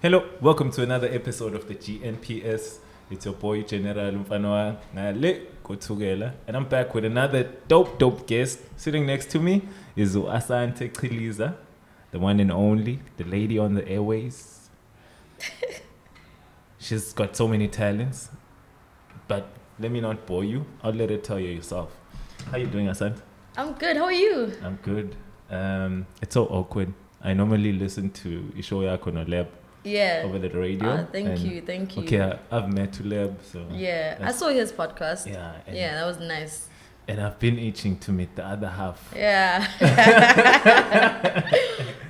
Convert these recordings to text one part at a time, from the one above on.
Hello, welcome to another episode of the GNPS. It's your boy General Mfanoa Ngale Kotugela, and I'm back with another dope guest. Sitting next to me is Asante Chiliza, the one and only, the lady on the airways. She's got so many talents, but let me not bore you. I'll let her tell you yourself. How you doing, Asante? I'm good. How are you? I'm good. It's so awkward. I normally listen to Ishoya Konoleb over the radio. Thank you. Okay, I've met Tuleb, so yeah, I saw his podcast. Yeah, that was nice. And I've been itching to meet the other half. Yeah.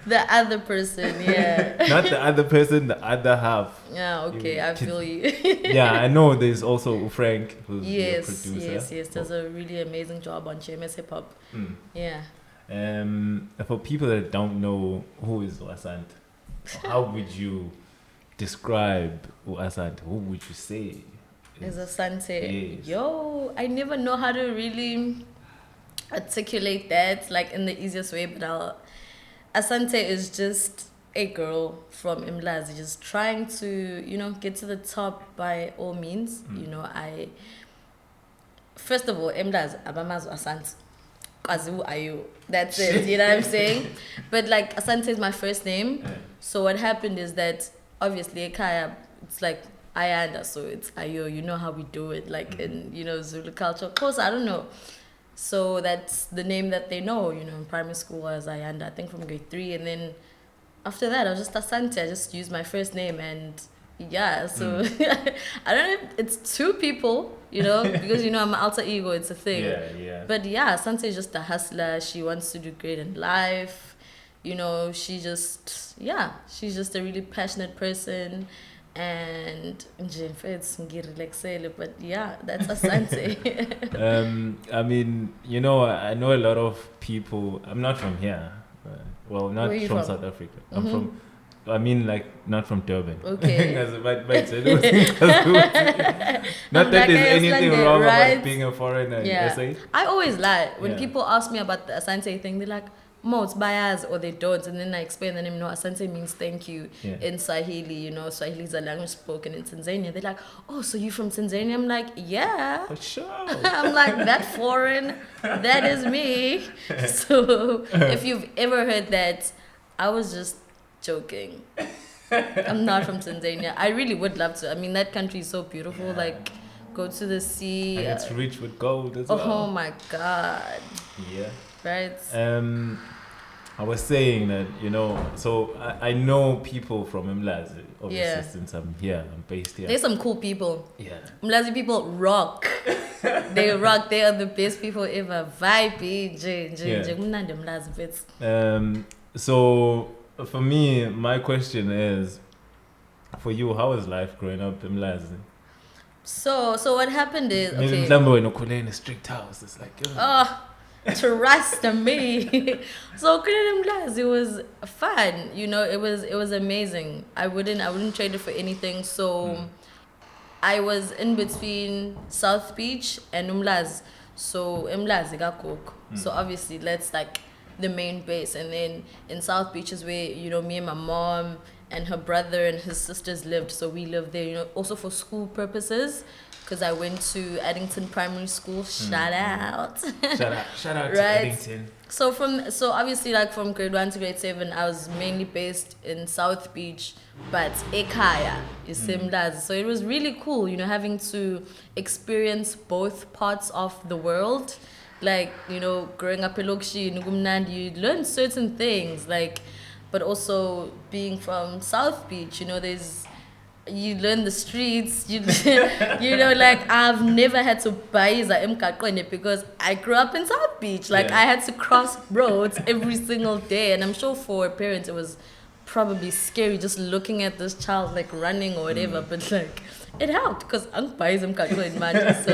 The other person, yeah. Not the other person, the other half. Yeah, okay, I feel you. Yeah, I know there's also Frank, who's your Yes, producer. does a really amazing job on GMS Hip Hop. Yeah. For people that don't know who is Asante, how would you describe Asante? Who would you say Is Asante? Yes. Yo, I never know how to really articulate that like in the easiest way, but Asante is just a girl from Imlazi, just trying to, get to the top by all means. First of all, Imlazi, Abamazu Asante. Kazu Ayu. That's it, you know what I'm saying? But like Asante is my first name. So what happened is that obviously Ekaya, it's like Ayanda, so it's Ayo, you know how we do it, like in, Zulu culture. Of course, I don't know. So that's the name that they know, in primary school as Ayanda, I think from grade 3. And then after that, I was just Asante. I just used my first name and yeah, so I don't know if it's two people, because, I'm an alter ego, it's a thing. Yeah. But yeah, Asante is just a hustler. She wants to do great in life. She's just a really passionate person. And but yeah, that's Asante. I mean, I know a lot of people. I'm not from here. Well, not from South Africa. I'm from, not from Durban. Okay. Not that there's anything wrong about being a foreigner in SA. I always lie. When people ask me about the Asante thing, they're like, Mo, it's bias, or they don't. And then I explain to them, Asante means thank you in Swahili. Swahili is a language spoken in Tanzania. They're like, oh, so you from Tanzania? I'm like, yeah. For sure. I'm like, that foreign, that is me. So if you've ever heard that, I was just joking. I'm not from Tanzania. I really would love to. I mean, that country is so beautiful. Like, go to the sea. And it's rich with gold as well. Oh my God. Yeah. Right. I was saying that, so I know people from Mlazi, obviously, since I'm based here. There's some cool people. Yeah. Mlazi people rock. They rock. They are the best people ever. Vibe. So for me, my question is, for you, how was life growing up in Mlazi? So what happened is, Maybe Mlambo in a strict house. It's like, trust me. So it was fun, it was amazing. I wouldn't trade it for anything. So I was in between South Beach and Umlazi. So Umlazi got cook. So obviously that's like the main base, and then in South Beach is where me and my mom and her brother and his sisters lived. So we lived there, also for school purposes. Because I went to Addington Primary School. Shout out Shout out to Addington. So obviously like from grade 1 to grade 7, I was mainly based in South Beach, but Ekaya is Simlazi. So it was really cool, having to experience both parts of the world. Like, growing up in Lokshi, you learn certain things, like, but also being from South Beach, you learn the streets, like I've never had to buy Mkakone because I grew up in South Beach. Like I had to cross roads every single day, and I'm sure for parents it was probably scary just looking at this child like running or whatever, but like it helped because so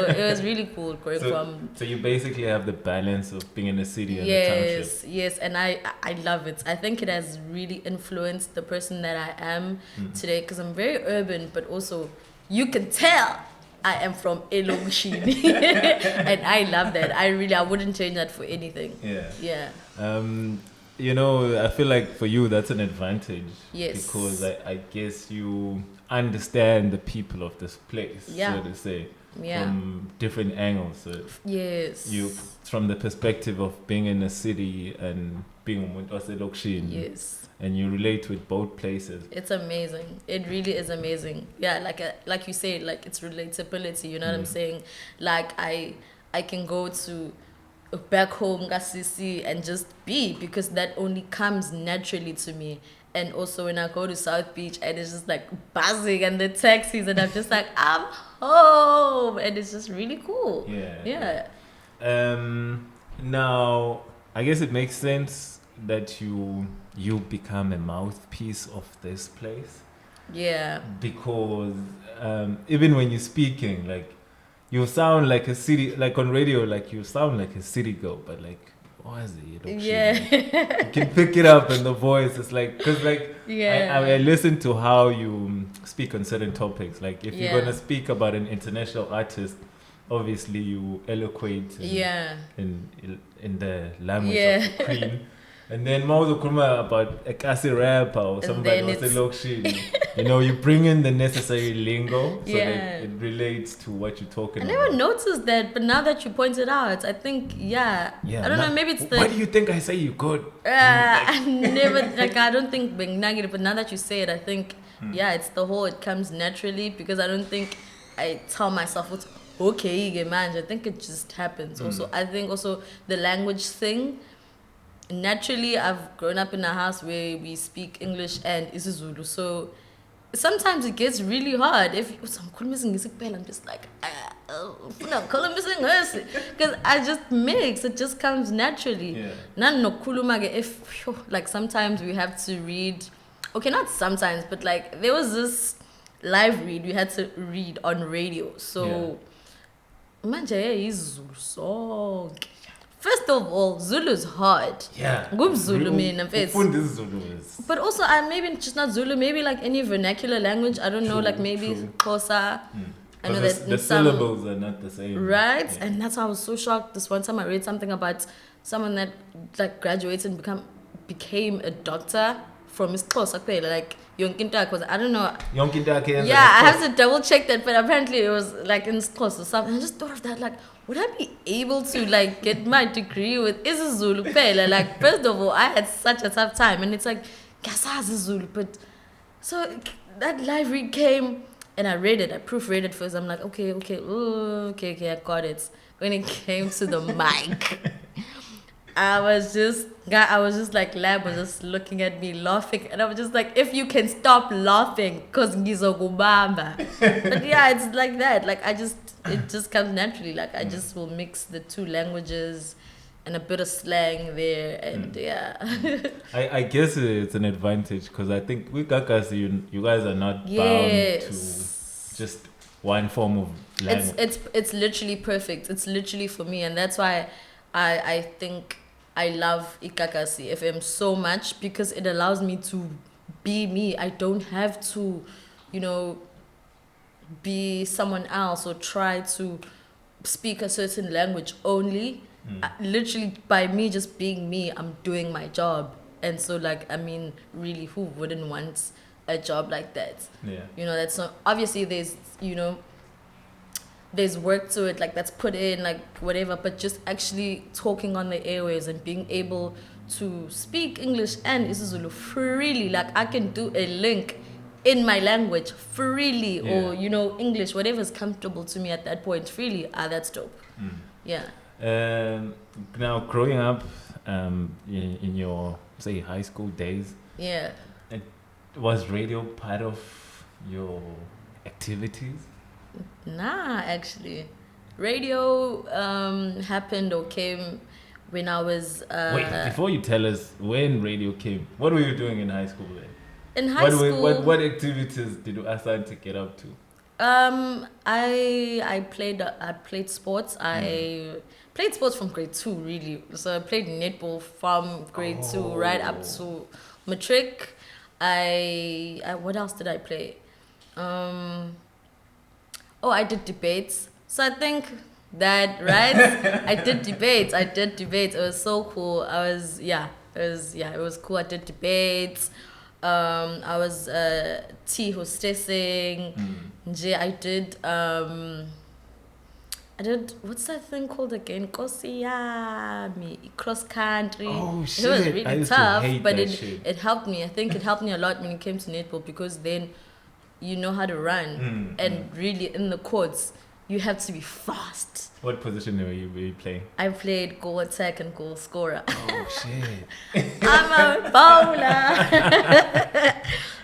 it was really cool growing from. So you basically have the balance of being in the city and the township. Yes, and I love it. I think it has really influenced the person that I am today, because I'm very urban, but also you can tell I am from Elongshini. And I love that. I wouldn't change that for anything. Yeah. you know, I feel like for you that's an advantage. Yes. Because I guess you understand the people of this place, Yeah. so to say, Yeah. from different angles. So Yes. you, from the perspective of being in a city and being in Yes. and you relate with both places. It's amazing. It really is amazing. Yeah, like you say, like it's relatability. You know what I'm saying? Like I can go to back home, Gasisi, and just be, because that only comes naturally to me. And also when I go to South Beach and it's just like buzzing and the taxis and I'm just like I'm home, and it's just really cool. Yeah. Now I guess it makes sense that you become a mouthpiece of this place. Yeah. Because even when you're speaking, like you sound like a city, like on radio, like you sound like a city girl, but like what is it? Yeah. You can pick it up in the voice. It's like, because like Yeah. I listen to how you speak on certain topics. Like if you're Yeah. gonna speak about an international artist, obviously you eloquate in the language of the queen. And then Mauzo Kuma about a Kasi rapper or somebody then who's a it's- Lokshin. You know, you bring in the necessary lingo so Yeah. that it relates to what you're talking I about. never noticed that, but now that you pointed out, I think, I don't know, maybe it's the... Why do you think I say you good? I never, like, I don't think being negative, but now that you say it, I think, it's the whole, it comes naturally, because I don't think I tell myself, what's okay, man. I think it just happens. Also, I think also the language thing, naturally, I've grown up in a house where we speak English and isiZulu, so sometimes it gets really hard. If I'm just like, because I just mix. It just comes naturally. Yeah. If like sometimes we have to read, okay, not sometimes, but like there was this live read we had to read on radio. So manje is Zulu. First of all, Zulu is hard. Yeah. Zulu mina mfethu. Ufunda isiZulu is. But also, maybe just not Zulu, maybe like any vernacular language. I don't know, True, like maybe true. Xhosa. I know that the in some, syllables are not the same. right? Yeah. And that's why I was so shocked. This one time I read something about someone that like graduated and became a doctor from Xhosa kuphela, like yonkinta, because I don't know. Yonkinta Yeah, I have to double check that, but apparently it was like in Xhosa or something. I just thought of that, like, would I be able to like get my degree with isiZulu kuphela? Like, first of all, I had such a tough time, and it's like, Gasazi Zulu, but so that live read came, and I read it, I proofread it first. I'm like, okay, I got it. When it came to the mic, I was just like, Lab was just looking at me laughing, and I was just like, if you can stop laughing, cause ngizokubamba. But yeah, it's like that. Like it just comes naturally. Like I just will mix the two languages and a bit of slang there, and I guess it's an advantage because I think with Kakas, you guys are not bound to just one form of language. It's literally perfect. It's literally for me, and that's why I think I love Ikakasi FM so much, because it allows me to be me. I don't have to, be someone else or try to speak a certain language only. Literally, by me just being me, I'm doing my job. And so, like, I mean, really, who wouldn't want a job like that? Yeah. That's not, obviously there's work to it, like that's put in, like whatever, but just actually talking on the airways and being able to speak English and isiZulu freely, like I can do a link in my language freely, or English, whatever's comfortable to me at that point freely. That's dope. Yeah. Now, growing up in your, say, high school days, was radio part of your activities? Nah, actually. Radio happened or came when I was... Wait, before you tell us when radio came, what were you doing in high school then? In high school... What activities did Asante get up to? I played sports. I played sports from grade 2, really. So I played netball from grade 2 right up to matric. What else did I play? I did debates. So I think that, right? I did debates. It was so cool. it was cool. I did debates. I was tea hostessing. I did what's that thing called again? Kosi yami, cross country. Oh shit! It was really I used tough, to hate but that it shit. it helped me. I think it helped me a lot when it came to netball because then you know how to run, and really in the courts you have to be fast. What position were you playing? I played goal attack and goal scorer. Oh shit! I'm a bowler.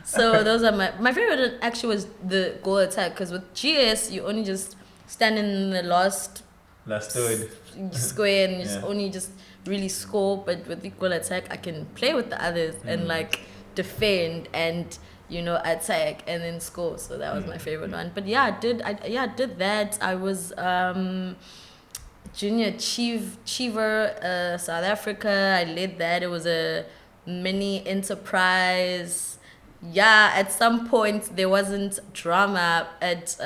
So those are my favorite. Actually, was the goal attack because with GS you only just stand in the last third square and you just Yeah. only just really score. But with the goal attack, I can play with the others and like defend and attack and then score. So that was my favorite one. But yeah, I did that. I was junior achiever South Africa. I led that. It was a mini enterprise. Yeah, at some point there wasn't drama at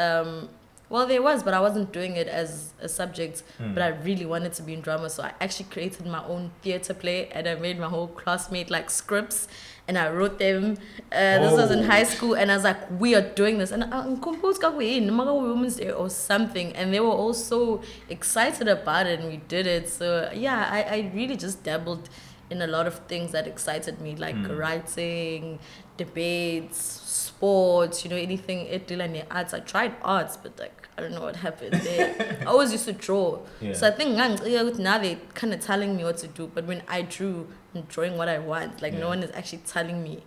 well, there was, but I wasn't doing it as a subject. But I really wanted to be in drama, so I actually created my own theater play, and I made my whole classmate like scripts, and I wrote them. This was in high school, and I was like, "We are doing this," and compose Women's Day or something, and they were all so excited about it, and we did it. So yeah, I really just dabbled in a lot of things that excited me, like writing, debates, sports, anything in arts. I tried arts, but like I don't know what happened there. I always used to draw. Yeah. So I think now they're kind of telling me what to do, but when I drew, I'm drawing what I want. Like no one is actually telling me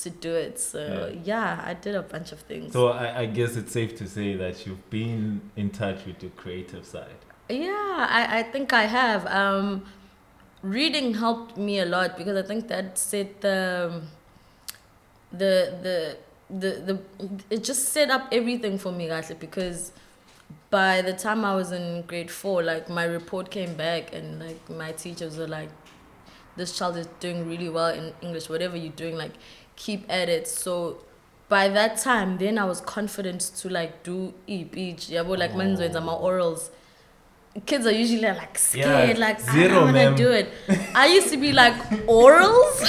to do it. So yeah, I did a bunch of things. So I guess it's safe to say that you've been in touch with your creative side. Yeah, I think I have. Reading helped me a lot because I think that set it just set up everything for me actually, because by the time I was in grade 4, like my report came back and like my teachers were like, this child is doing really well in English, whatever you're doing, like keep at it. So by that time then I was confident to like do e-beach, like manzoenza my orals. Kids are usually like scared, like I don't want to do it. I used to be like, orals?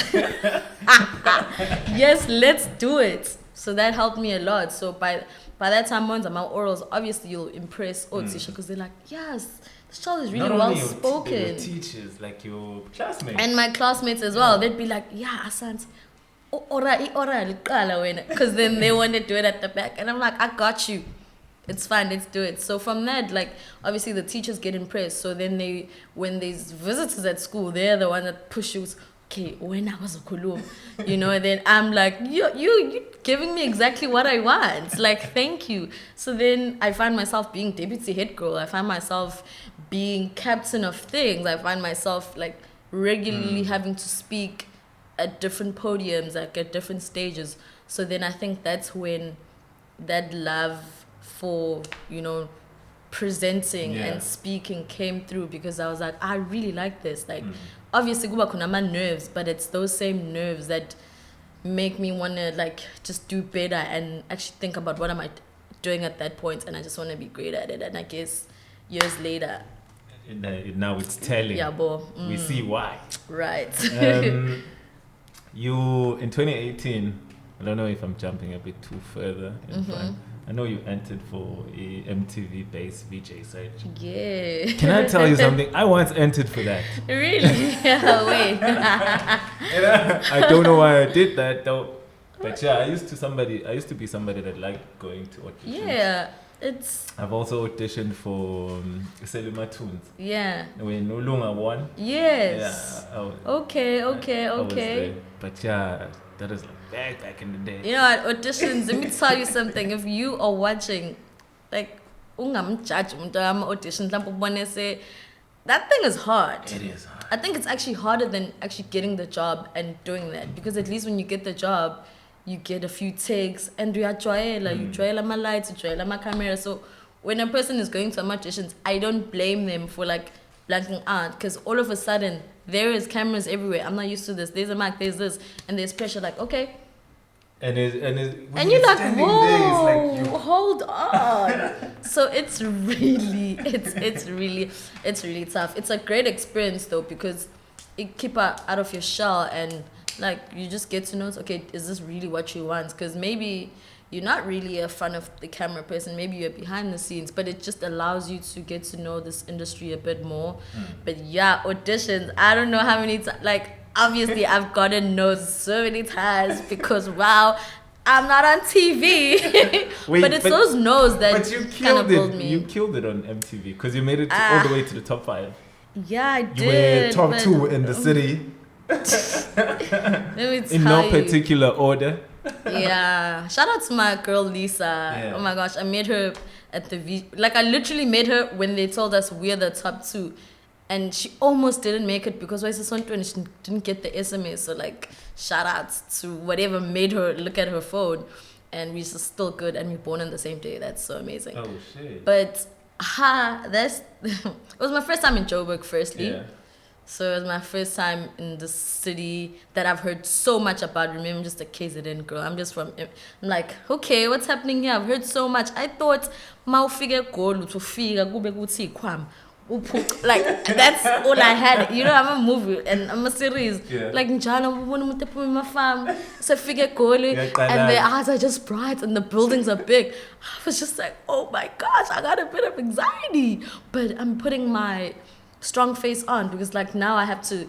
Yes, let's do it. So that helped me a lot. So by that time, once I'm out orals, obviously you'll impress teacher because they're like, yes, this child is really well spoken. Your teachers, like your classmates. And my classmates as well. They'd be like, yeah, Asante. Because then they want to do it at the back. And I'm like, I got you. It's fine, let's do it. So from that, like, obviously the teachers get impressed. So then when there's visitors at school, they're the one that pushes, okay, when I was a kulum, and then I'm like, you giving me exactly what I want. Like, thank you. So then I find myself being deputy head girl. I find myself being captain of things. I find myself like regularly having to speak at different podiums, like at different stages. So then I think that's when that love for presenting and speaking came through, because I was like, I really like this. Like obviously kuba khona ama nerves, but it's those same nerves that make me want to like just do better and actually think about what am I doing at that point, and I just want to be great at it. And I guess years later now it's telling. Yeah, we see why. Right. You in 2018, I don't know if I'm jumping a bit too further in front. I know you entered for a MTV-based VJ site. Yeah. Can I tell you something? I once entered for that. Really? Yeah, wait. I don't know why I did that though. But yeah, I used to be somebody that liked going to auditions. Yeah, I've also auditioned for Selima Toons. Yeah. When No Longer won. Yes. Yeah. Okay. I was there. But yeah, that is like back in the day. You know, at auditions, let me tell you something. If you are watching, like, auditions, that thing is hard. It is hard. I think it's actually harder than actually getting the job and doing that, because at least when you get the job, you get a few takes and you try my lights, you try my camera. So when a person is going to auditions, I don't blame them for like blanking out, because all of a sudden there is cameras everywhere. I'm not used to this. There's a mic, there's this, and there's pressure. Like, okay. And you're like, whoa, like hold on. So it's really tough. It's a great experience though, because keep her out of your shell, and like you just get to know, okay, is this really what you want? Because maybe you're not really a front of the camera person, maybe you're behind the scenes, but it just allows you to get to know this industry a bit more. But yeah, auditions, I don't know how many times, like obviously I've gotten no's so many times because wow, I'm not on TV. Wait, but it's those no's that But you kind of killed build it. me. You killed it on MTV because you made it all the way to the top 5. Yeah, I You did. were top but 2 in the city. Let me tell In no you. particular order. Yeah, shout out to my girl Lisa. Yeah. Oh my gosh, I made her at the like I literally made her when they told us we're the top 2, and she almost didn't make it because and she didn't get the SMS. So like shout outs to whatever made her look at her phone, and we're still good, and we're born on the same day. That's so amazing. Oh shit. But that's it was my first time in Joburg. Firstly. Yeah. So it was my first time in the city that I've heard so much about. Remember, I'm just a KZN girl. I'm just from. I'm like, okay, what's happening here? I've heard so much. I thought, maufike golu to figure kube kuthi kwam. Like that's all I had. You know, I'm a movie and I'm a series. Yeah. Like njalo ubona umuntu ephuma emafam, sefike goli, and their eyes are just bright and the buildings are big. I was just like, oh my gosh, I got a bit of anxiety, but I'm putting my strong face on because like now I have to,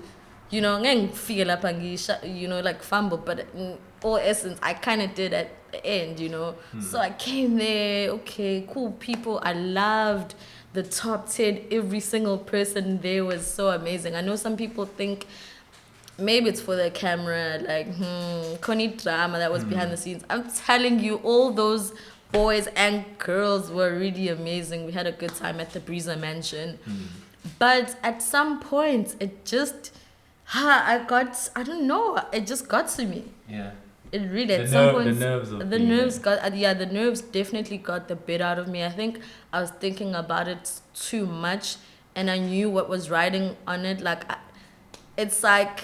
you know, feel up and you know, like fumble, but in all essence I kind of did at the end, you know. So I came there, okay, cool people. I loved the top 10. Every single person there was so amazing. I know some people think maybe it's for the camera, like Connie drama that was behind the scenes. I'm telling you, all those boys and girls were really amazing. We had a good time at the Breezer Mansion. But at some point, it just, I don't know, it just got to me. Yeah. It really, at some point, the nerves the nerves definitely got the bit out of me. I think I was thinking about it too much, and I knew what was riding on it. Like, it's like,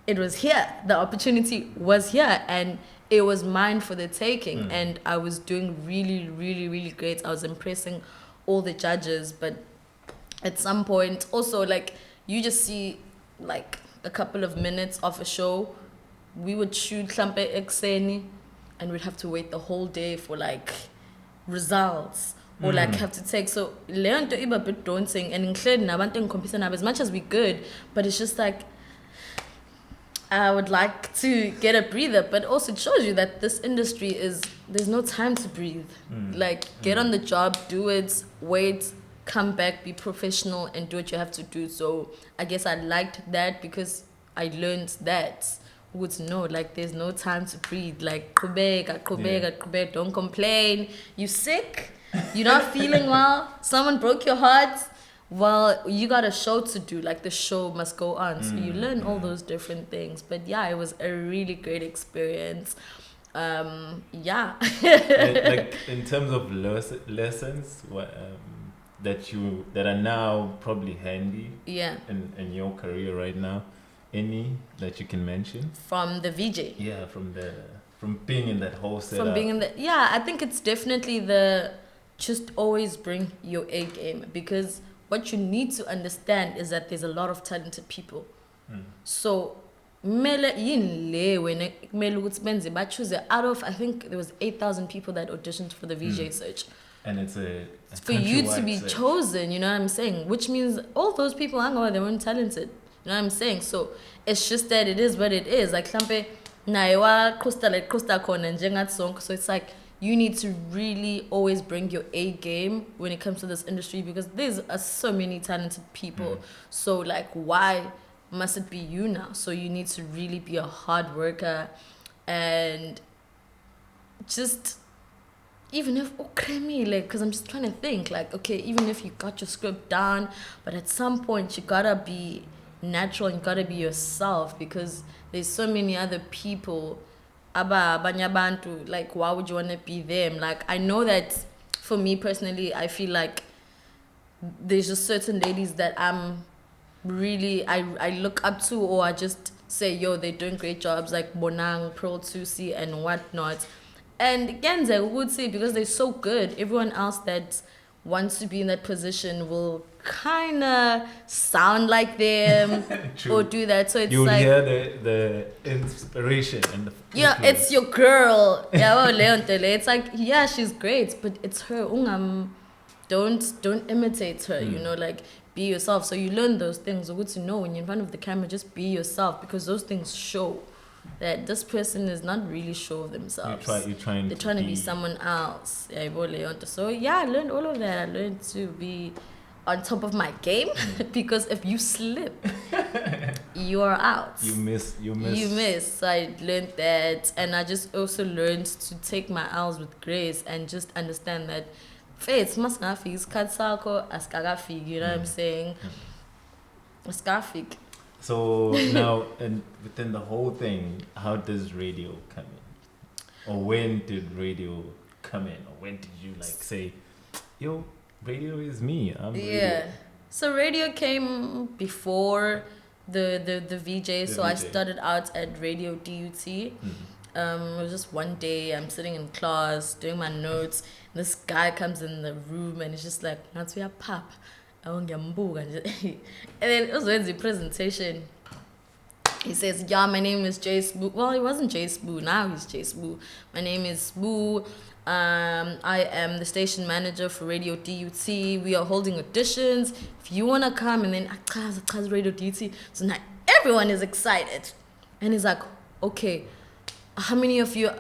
it was here. The opportunity was here, and it was mine for the taking. And I was doing really, really, really great. I was impressing all the judges, but at some point also like you just see like a couple of minutes of a show. We would shoot Klampe Ekseni and we'd have to wait the whole day for like results or like have to take, so learn to a bit daunting, and including as much as we could, but it's just like I would like to get a breather, but also it shows you that this industry is, there's no time to breathe. Like get on the job, do it, wait, come back, be professional, and do what you have to do. So I guess I liked that because I learned that. Would know like there's no time to breathe. Like kubeka, don't complain. You sick? You're not feeling well? Someone broke your heart? Well, you got a show to do. Like the show must go on. So you learn all those different things. But yeah, it was a really great experience. Yeah. Like in terms of lessons, what that are now probably handy in your career right now, any that you can mention from the VJ? Yeah, from being in that whole setup. From being in the, I think it's definitely just always bring your A game, because what you need to understand is that there's a lot of talented people. So mele yinle when kumele ukuthi benze bachoose out of, I think there was 8,000 people that auditioned for the VJ search. And it's a for you to be search. chosen, you know what I'm saying? Which means all those people they weren't talented. You know what I'm saying? So it's just that it is what it is. Like Klampe naewa Costa Kona njengat song. So it's like you need to really always bring your A game when it comes to this industry, because there's so many talented people. So like why must it be you now? So you need to really be a hard worker, and just even if because I'm just trying to think like, okay, even if you got your script down, but at some point you gotta be natural, you gotta be yourself, because there's so many other people. Like why would you want to be them? Like I know that for me personally, I feel like there's just certain ladies that I'm really I look up to, or I just say, yo, they're doing great jobs, like Bonang, Pearl Tusi and whatnot. And again, they would say because they're so good, everyone else that wants to be in that position will kind of sound like them or do that. So it's You'll like hear the inspiration and the yeah, influence. it's your girl. Yeah, well, Leontele. It's like yeah, she's great, but it's her. Don't imitate her. You know, like be yourself. So you learn those things. Good to know when you're in front of the camera, just be yourself because those things show that this person is not really sure of themselves. They're trying to be someone else. Yeah, so yeah, I learned all of that. I learned to be on top of my game because if you slip, you are out. You miss. So I learned that, and I just also learned to take my L's with grace and just understand that faith must not fix katsako askagafig. You know what I'm saying? Askafig. So now, and within the whole thing, how does radio come in? Or when did radio come in? Or when did you like say, yo, radio is me, I'm radio? So radio came before the VJ. So I started out at Radio DUT. It was just one day, I'm sitting in class doing my notes. And this guy comes in the room and it's just like, Natsuya pap. And then it was Wednesday presentation. He says, yeah, my name is Jay Spoo. Well, it wasn't Jay Spoo. Now he's Jay Spoo. My name is Spoo. I am the station manager for Radio DUT. We are holding auditions. If you want to come, and then I Radio DUT. So now everyone is excited. And he's like, okay, how many of you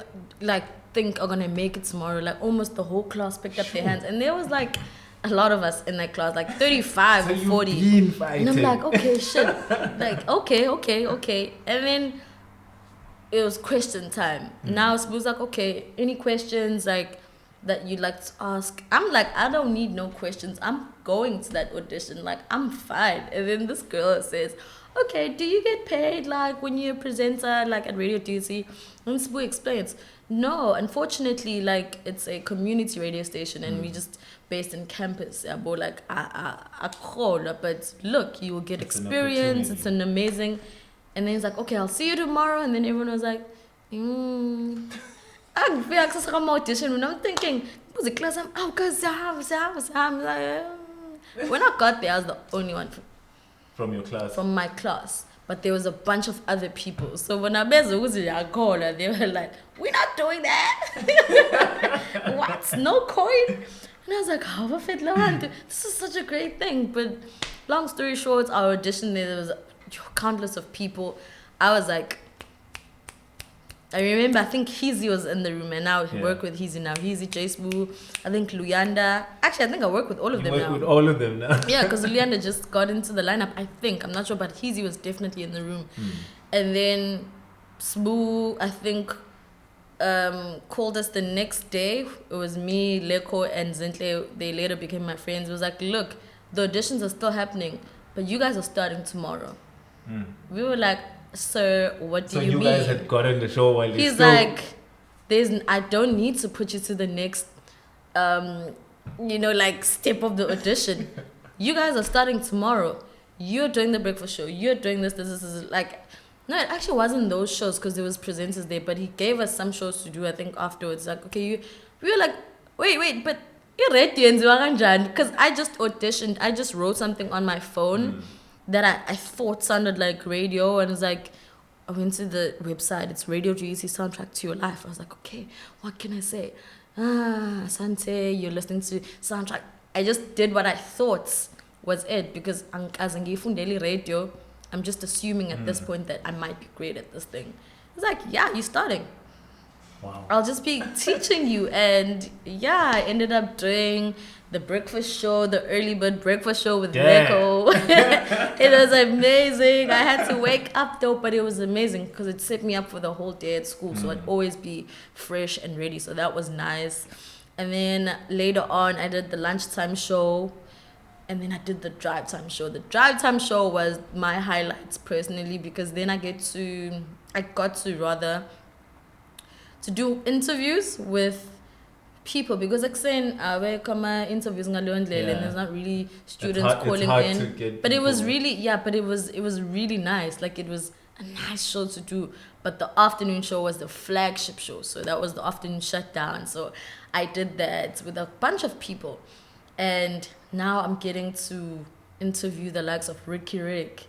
like think are going to make it tomorrow? Like almost the whole class picked up their hands. And there was like a lot of us in that class, like 35 so or 40. And I'm like, okay, shit. Like, okay. And then it was question time. Now Spoo's like, okay, any questions like that you'd like to ask? I'm like, I don't need no questions. I'm going to that audition. Like, I'm fine. And then this girl says, okay, do you get paid like when you're a presenter like at Radio DUT? And Spoo explains, no, unfortunately, like it's a community radio station and we just based in campus. Yeah, but like but look, you will get experience. It's an amazing. And then he's like, okay, I'll see you tomorrow. And then everyone was like, I'm audition and I'm thinking, was the class? I'm because when I got there, I was the only one from your class. From my class. But there was a bunch of other people. So when I met the they were like, we're not doing that. What? No coin? And I was like, how this is such a great thing. But long story short, our audition there was countless of people. I was like, I remember, I think Heezy was in the room and now I work with Heezy now. Heezy, Jace, I think Luyanda. Actually, I think I work with all of them now. With all of them now. Yeah, because Luyanda just got into the lineup, I think. I'm not sure, but Heezy was definitely in the room. And then Spoo, I think, called us the next day. It was me, Leko, and Zintle. They later became my friends. It was like, look, the auditions are still happening, but you guys are starting tomorrow. We were like, sir, what do you mean? So you guys had gotten the show while he's still... like, I don't need to put you to the next, like step of the audition. You guys are starting tomorrow. You're doing the breakfast show. You're doing this. Like, no, it actually wasn't those shows because there was presenters there, but he gave us some shows to do, I think, afterwards. Like, okay, we were like, wait, but you're ready, because I just auditioned. I just wrote something on my phone that I thought sounded like radio, and it's like, I went to the website, it's Radio GEC Soundtrack to Your Life. I was like, okay, what can I say? Asante, you're listening to soundtrack. I just did what I thought was it, because as daily radio, I'm just assuming at this point that I might be great at this thing. It's like, yeah, you're starting. Wow. I'll just be teaching you. And yeah, I ended up doing the breakfast show, the early bird breakfast show with Neko. It was amazing. I had to wake up though, but it was amazing because it set me up for the whole day at school. So I'd always be fresh and ready. So that was nice. And then later on, I did the lunchtime show. And then I did the drive time show. The drive time show was my highlights personally, because then I got to do interviews with people, because like saying where come interviews and there's not really students calling in, but it was really it was really nice. Like, it was a nice show to do. But the afternoon show was the flagship show, so that was the afternoon shutdown. So I did that with a bunch of people, And now I'm getting to interview the likes of Ricky Rick.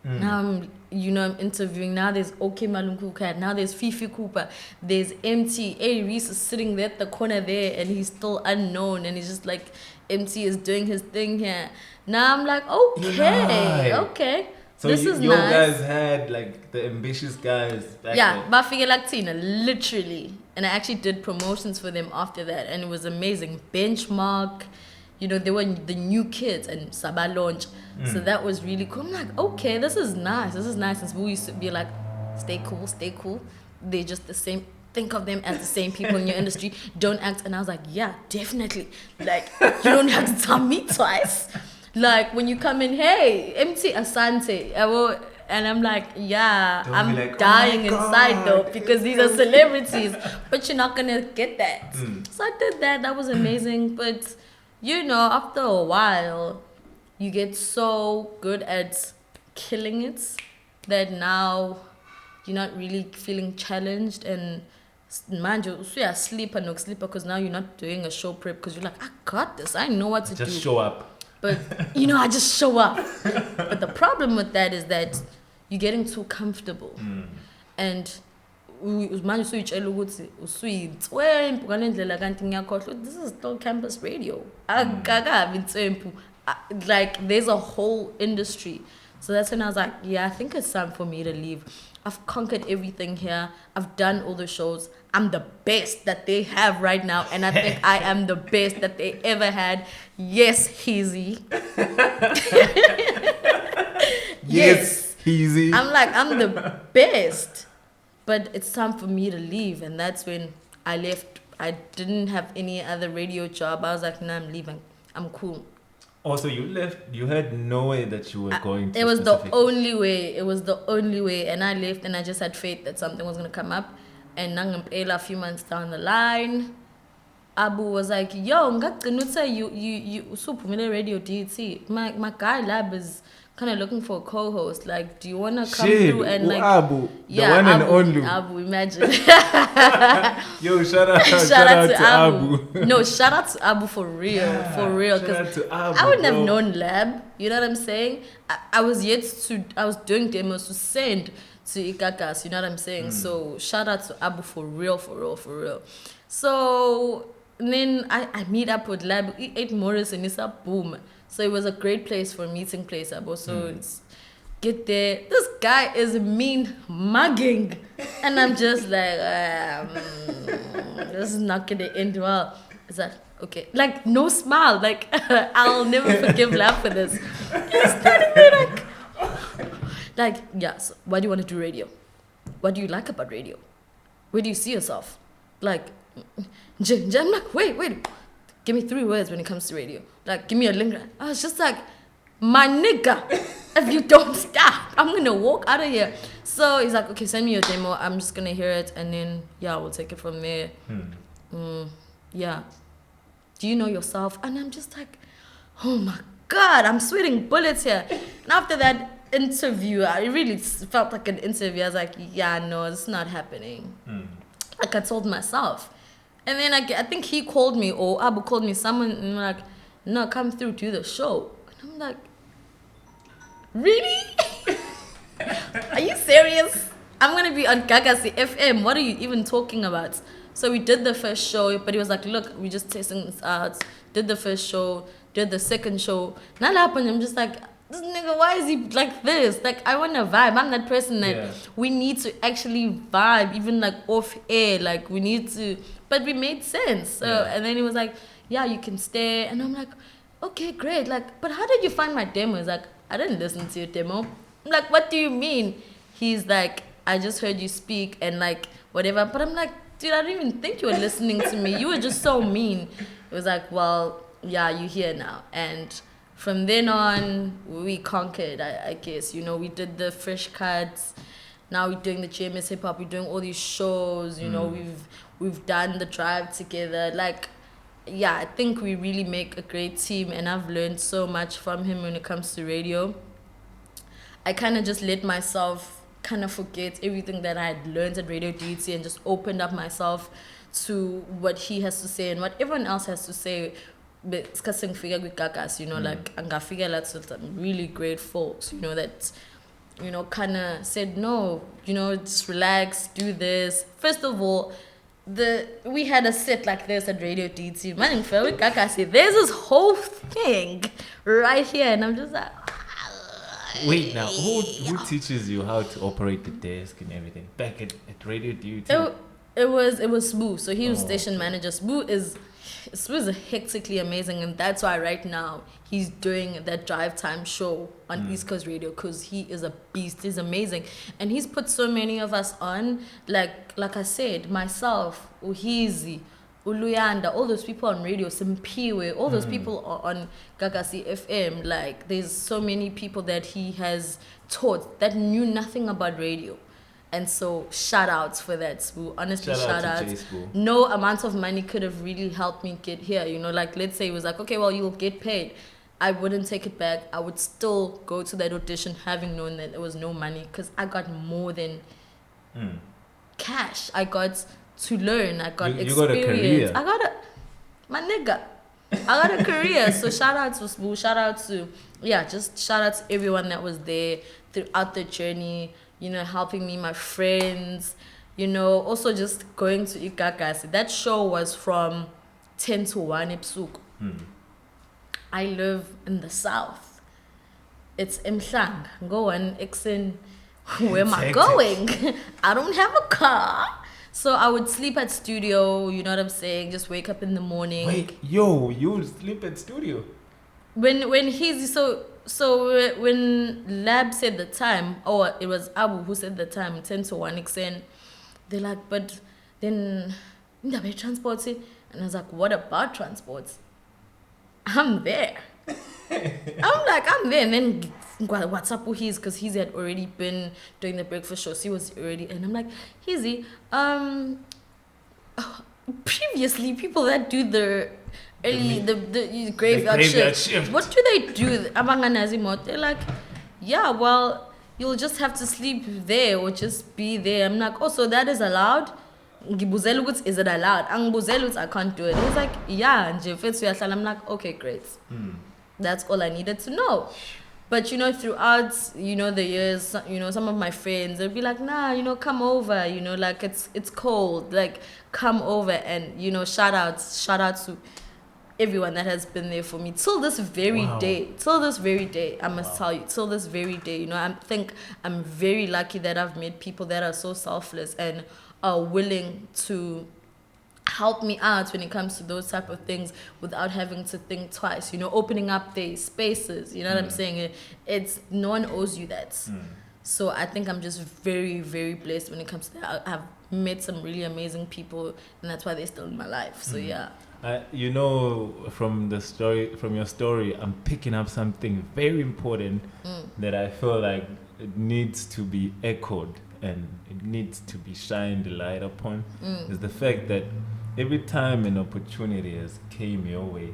Now I'm interviewing. Now there's OK Malunguka. Now there's Fifi Cooper. There's MT. A Reese is sitting there at the corner there, and he's still unknown. And he's just like, MT is doing his thing here. Now I'm like, okay. So this is your nice. guys had like the ambitious guys back then. But figure like Tina, literally. And I actually did promotions for them after that, and it was amazing. Benchmark, they were the new kids and Saba launch. So that was really cool. I'm like, okay, this is nice. And we used to be like, stay cool. They're just the same. Think of them as the same people in your industry. Don't act. And I was like, yeah, definitely. Like, you don't have to tell me twice. Like, when you come in, hey, MT Asante. And I'm like, yeah, I'm like, dying inside though, because these are celebrities. But you're not going to get that. So I did that. That was amazing. But, after a while, you get so good at killing it that now you're not really feeling challenged. And mind you, so you're sleeper because now you're not doing a show prep because you're like, I got this. I know what to do. Just show up. But, I just show up. But the problem with that is that you're getting too comfortable. And this is still campus radio. Like, there's a whole industry. So that's when I was like, yeah, I think it's time for me to leave. I've conquered everything here. I've done all the shows. I'm the best that they have right now. And I think I am the best that they ever had. Yes, Heezy. Yes, Heezy. I'm like, I'm the best. But it's time for me to leave. And that's when I left. I didn't have any other radio job. I was like, nah, I'm leaving. I'm cool. Also, you left. You had no way that you were going to. It was the only way. And I left, and I just had faith that something was going to come up. And a few months down the line, Abu was like, yo, you super radio DT. My guy lab is kind of looking for a co-host. Like, do you want to come through and like... Abu, the one and only. Abu, imagine. Yo, shout out to Abu. No, shout out to Abu for real. Yeah, for real. Because I wouldn't have known lab. You know what I'm saying? I was doing demos to send to Ikakas. You know what I'm saying? So, shout out to Abu for real. So, then I meet up with lab. We ate Morris and it's a boom. So it was a great place for a meeting place. So get there. This guy is mean mugging. And I'm just like, this is not going to end well. Is that okay? Like, no smile. Like, I'll never forgive Lab for this. He's standing there like, yeah, so why do you want to do radio? What do you like about radio? Where do you see yourself? Like, I'm like, wait. Give me 3 words when it comes to radio. Like, give me a link. I was just like, my nigga, if you don't stop, I'm going to walk out of here. So he's like, okay, send me your demo. I'm just going to hear it. And then, yeah, we'll take it from there. Yeah. Do you know yourself? And I'm just like, oh my God, I'm sweating bullets here. And after that interview, I really felt like an interview. I was like, yeah, no, it's not happening. Like I told myself. And then I think he called me, or Abu called me, someone, and like, no, come through to the show. And I'm like, really? Are you serious? I'm going to be on Gagasi FM. What are you even talking about? So we did the first show, but he was like, look, we're just testing this out. Did the first show, did the second show. Not happened. I'm just like, this nigga, why is he like this? Like, I want to vibe. I'm that person that we need to actually vibe, even like off air. Like, we need to... But we made sense. So, and then he was like, yeah, you can stay. And I'm like, okay, great. Like, but how did you find my demo? He's like, I didn't listen to your demo. I'm like, what do you mean? He's like, I just heard you speak and like, whatever. But I'm like, dude, I didn't even think you were listening to me. You were just so mean. It was like, well, yeah, you're here now. And from then on, we conquered, I guess. You know, we did the fresh cuts. Now we're doing the GMS hip hop. We're doing all these shows. You know, we've done the drive together. Like, yeah, I think we really make a great team, and I've learned so much from him when it comes to radio. I kind of just let myself kind of forget everything that I had learned at Radio DT and just opened up myself to what he has to say and what everyone else has to say discussing figure with gagas, like angafika lots of some really great folks, that kind of said no, just relax, do this. First of all, we had a set like this at Radio DT. Man, with gagas, there's this whole thing right here, and I'm just like. Wait, now who teaches you how to operate the desk and everything back at Radio Duty? It was Sbu. So he was station manager. Sbu is hectically amazing, and that's why right now he's doing that drive time show on East Coast Radio, because he is a beast. He's amazing, and he's put so many of us on. Like I said, myself, Uhizi, Uluyanda, all those people on radio, Simpiwe, all those people are on Gagasi FM. Like, there's so many people that he has taught that knew nothing about radio. And so, shout outs for that, Spoo. Honestly, shout outs. No amount of money could have really helped me get here. Like, let's say it was like, okay, well, you'll get paid. I wouldn't take it back. I would still go to that audition having known that there was no money, because I got more than cash. I got to learn. I got experience. You got a career. My nigga. I got a career. So shout out to Spoo. Shout out to everyone that was there throughout the journey, helping me, my friends, also just going to Ikakasi. That show was from 10 to 1 ebusuku. I live in the south. It's Mhlang. Go on, Exen. Where am I going? I don't have a car. So I would sleep at studio, you know what I'm saying? Just wake up in the morning. Wait, you would sleep at studio? When Lab said the time, or it was Abu who said the time, 10 to 1, they're like, but then transport. And I was like, what about transports? I'm there. I'm there. And then what's up with because he's had already been doing the breakfast show. So he was already, and I'm like, Hizzy, previously people that do the graveyard shift, what do they do? They're like, yeah, well, you'll just have to sleep there or just be there. I'm like, oh, so that is allowed? Is it allowed? I can't do it. He's like, yeah. I'm like, okay, great. That's all I needed to know. But, throughout, the years, some of my friends, they'd be like, nah, come over, like, it's cold, like, come over. And, shout out to everyone that has been there for me till this very day, I must tell you, till this very day, I think I'm very lucky that I've met people that are so selfless and are willing to help me out when it comes to those type of things without having to think twice, opening up their spaces, what I'm saying? It's no one owes you that. So I think I'm just very, very blessed when it comes to that. I've met some really amazing people, and that's why they're still in my life. So yeah. From your story, I'm picking up something very important that I feel like it needs to be echoed and it needs to be shined a light upon. Is the fact that every time an opportunity has came your way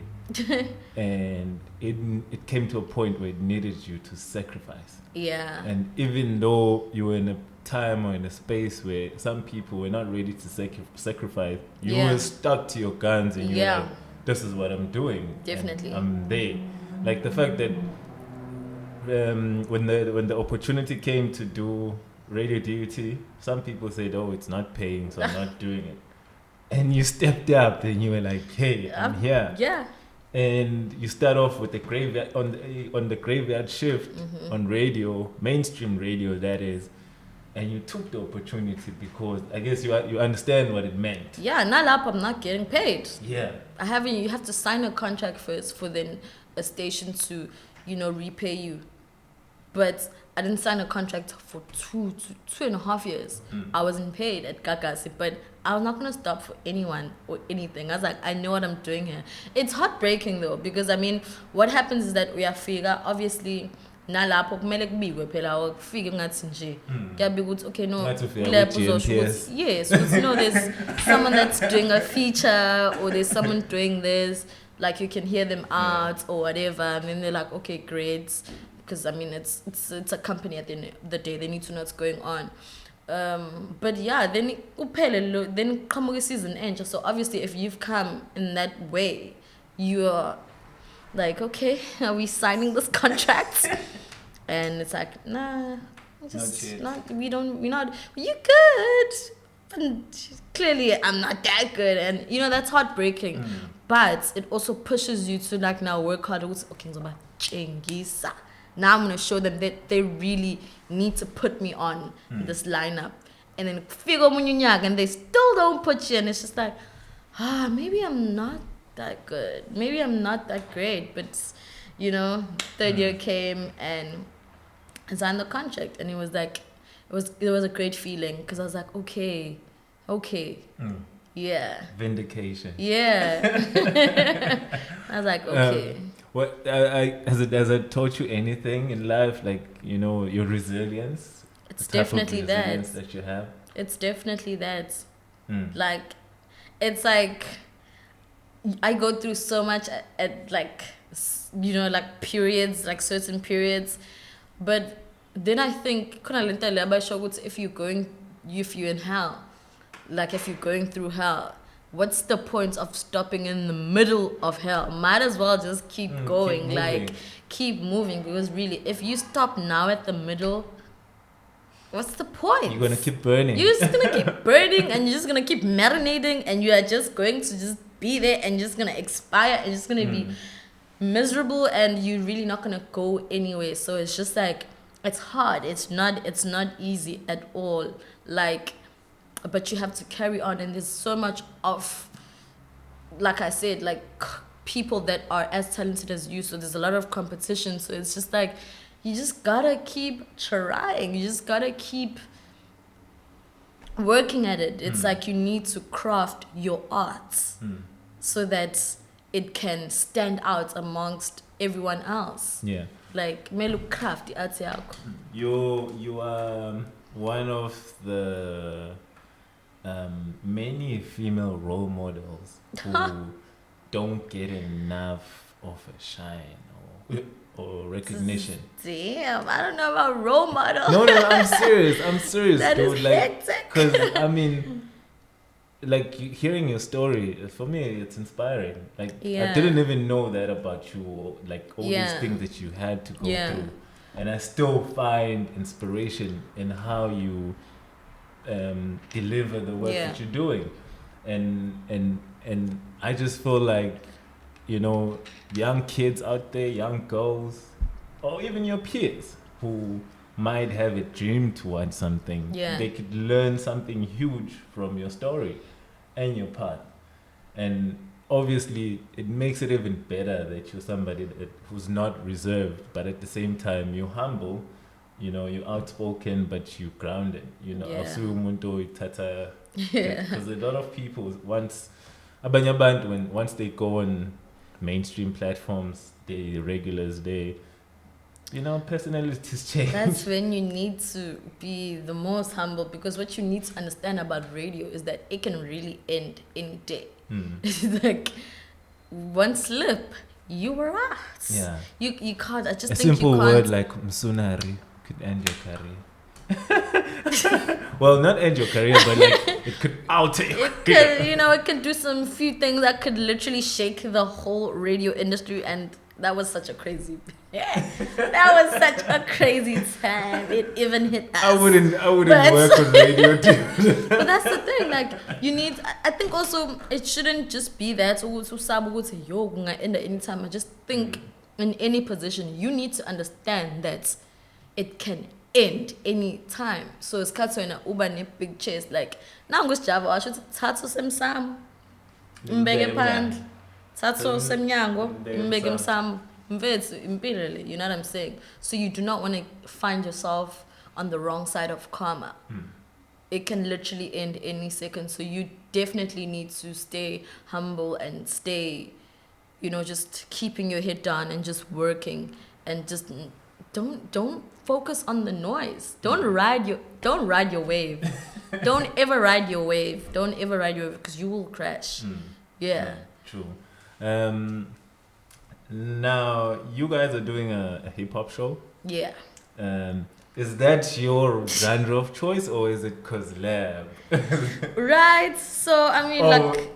and it came to a point where it needed you to sacrifice. Yeah. And even though you were in a time or in a space where some people were not ready to sacrifice, you were stuck to your guns and you were like, this is what I'm doing. Definitely. I'm there. Like the fact that when the opportunity came to do radio duty, some people said, oh, it's not paying, so I'm not doing it. And you stepped up and you were like, hey, I'm here. Yeah. And you start off with the graveyard on the graveyard shift on radio, mainstream radio, that is. And you took the opportunity because I guess you understand what it meant. Yeah, nalap, I'm not getting paid. Yeah. You have to sign a contract first for then a station to, repay you. But I didn't sign a contract for 2.5 years. I wasn't paid at Gagasi, but I was not going to stop for anyone or anything. I was like, I know what I'm doing here. It's heartbreaking though, because what happens is that we are figure, obviously, nalapho kumele kubikwe phela ukufike ngathi nje kuyabe ukuthi okay no lab uzosho yes there's someone that's doing a feature or there's someone doing this, like you can hear them out or whatever, and then they're like, okay, great, because it's a company at the end of the day, they need to know what's going on. But yeah, then come season end. So obviously if you've come in that way, you're like, okay, are we signing this contract? And it's like, nah, just not. We don't. We're not. You good? And clearly, I'm not that good, and you know that's heartbreaking. But it also pushes you to like now work harder. Okay, Chingisa. Now I'm gonna show them that they really need to put me on this lineup, and then figure and they still don't put you, and it's just like, maybe I'm not that good. Maybe I'm not that great. But you know, third year came and I signed the contract, and it was like, it was a great feeling because I was like, okay, yeah, vindication. Yeah. I was like, okay. What has it taught you anything in life? Like, you know, your resilience. It's the type definitely of resilience that. that you have. It's definitely that. Like, it's like I go through so much at like, you know, like periods, like certain periods. But then I think, if you're in hell, like if you're going through hell, what's the point of stopping in the middle of hell? Might as well just keep going, keep moving. Because really, if you stop now at the middle, what's the point? You're gonna keep burning. You're just gonna keep burning, and you're just gonna keep marinating, and you are just going to just be there, and just gonna expire, and just gonna be miserable, and you're really not gonna go anywhere. So it's just like, it's hard. It's not easy at all. Like, but you have to carry on, and there's so much of, like I said, like people that are as talented as you. So there's a lot of competition. So it's just like, you just gotta keep trying. You just gotta keep working at it. It's like you need to craft your art so that it can stand out amongst everyone else. Yeah. Like, melu craft the art yakho. You are one of the many female role models who don't get enough of a shine or recognition. Damn, I don't know about role model. No, I'm serious. That dude. is Like, hectic. because I mean, like hearing your story, for me, it's inspiring. Like, I didn't even know that about you. Like all these things that you had to go through, and I still find inspiration in how you deliver the work that you're doing, and I just feel like, you know, young kids out there, young girls, or even your peers who might have a dream towards something, they could learn something huge from your story and your path. And obviously it makes it even better that you're somebody who's not reserved, but at the same time you're humble, you know, you're outspoken, but you're grounded, you know. Because a lot of people, once they go on mainstream platforms, they regulars, they, you know, personalities change. That's when you need to be the most humble, because what you need to understand about radio is that it can really end any day. Like, one slip, you were out. Yeah. You can't. I just a think simple you can't. word like msunari could end your career. Well, not end your career, but like it could alter your career. You know, it can do some few things that could literally shake the whole radio industry, and that was such a crazy. That was such a crazy time. It even hit us. I wouldn't work on radio too. But that's the thing. Like, you need. I think also it shouldn't just be that. Yo, anytime. I just think in any position you need to understand that it can end any time. So it's cut in a uber ne big chest. Like, now I'm going to Java. I should tattoo some sam. Mbege pand. Tattoo some yango. Mbege sam. You know what I'm saying? So you do not want to find yourself on the wrong side of karma. It can literally end any second. So you definitely need to stay humble and stay, you know, just keeping your head down and just working, and just don't focus on the noise. Don't ride your wave. Don't ever ride your wave. Don't ever ride your wave, because you will crash. Yeah. True. Now you guys are doing a hip hop show. Yeah. Is that your genre of choice, or is it cause lab? Right. So I mean, like,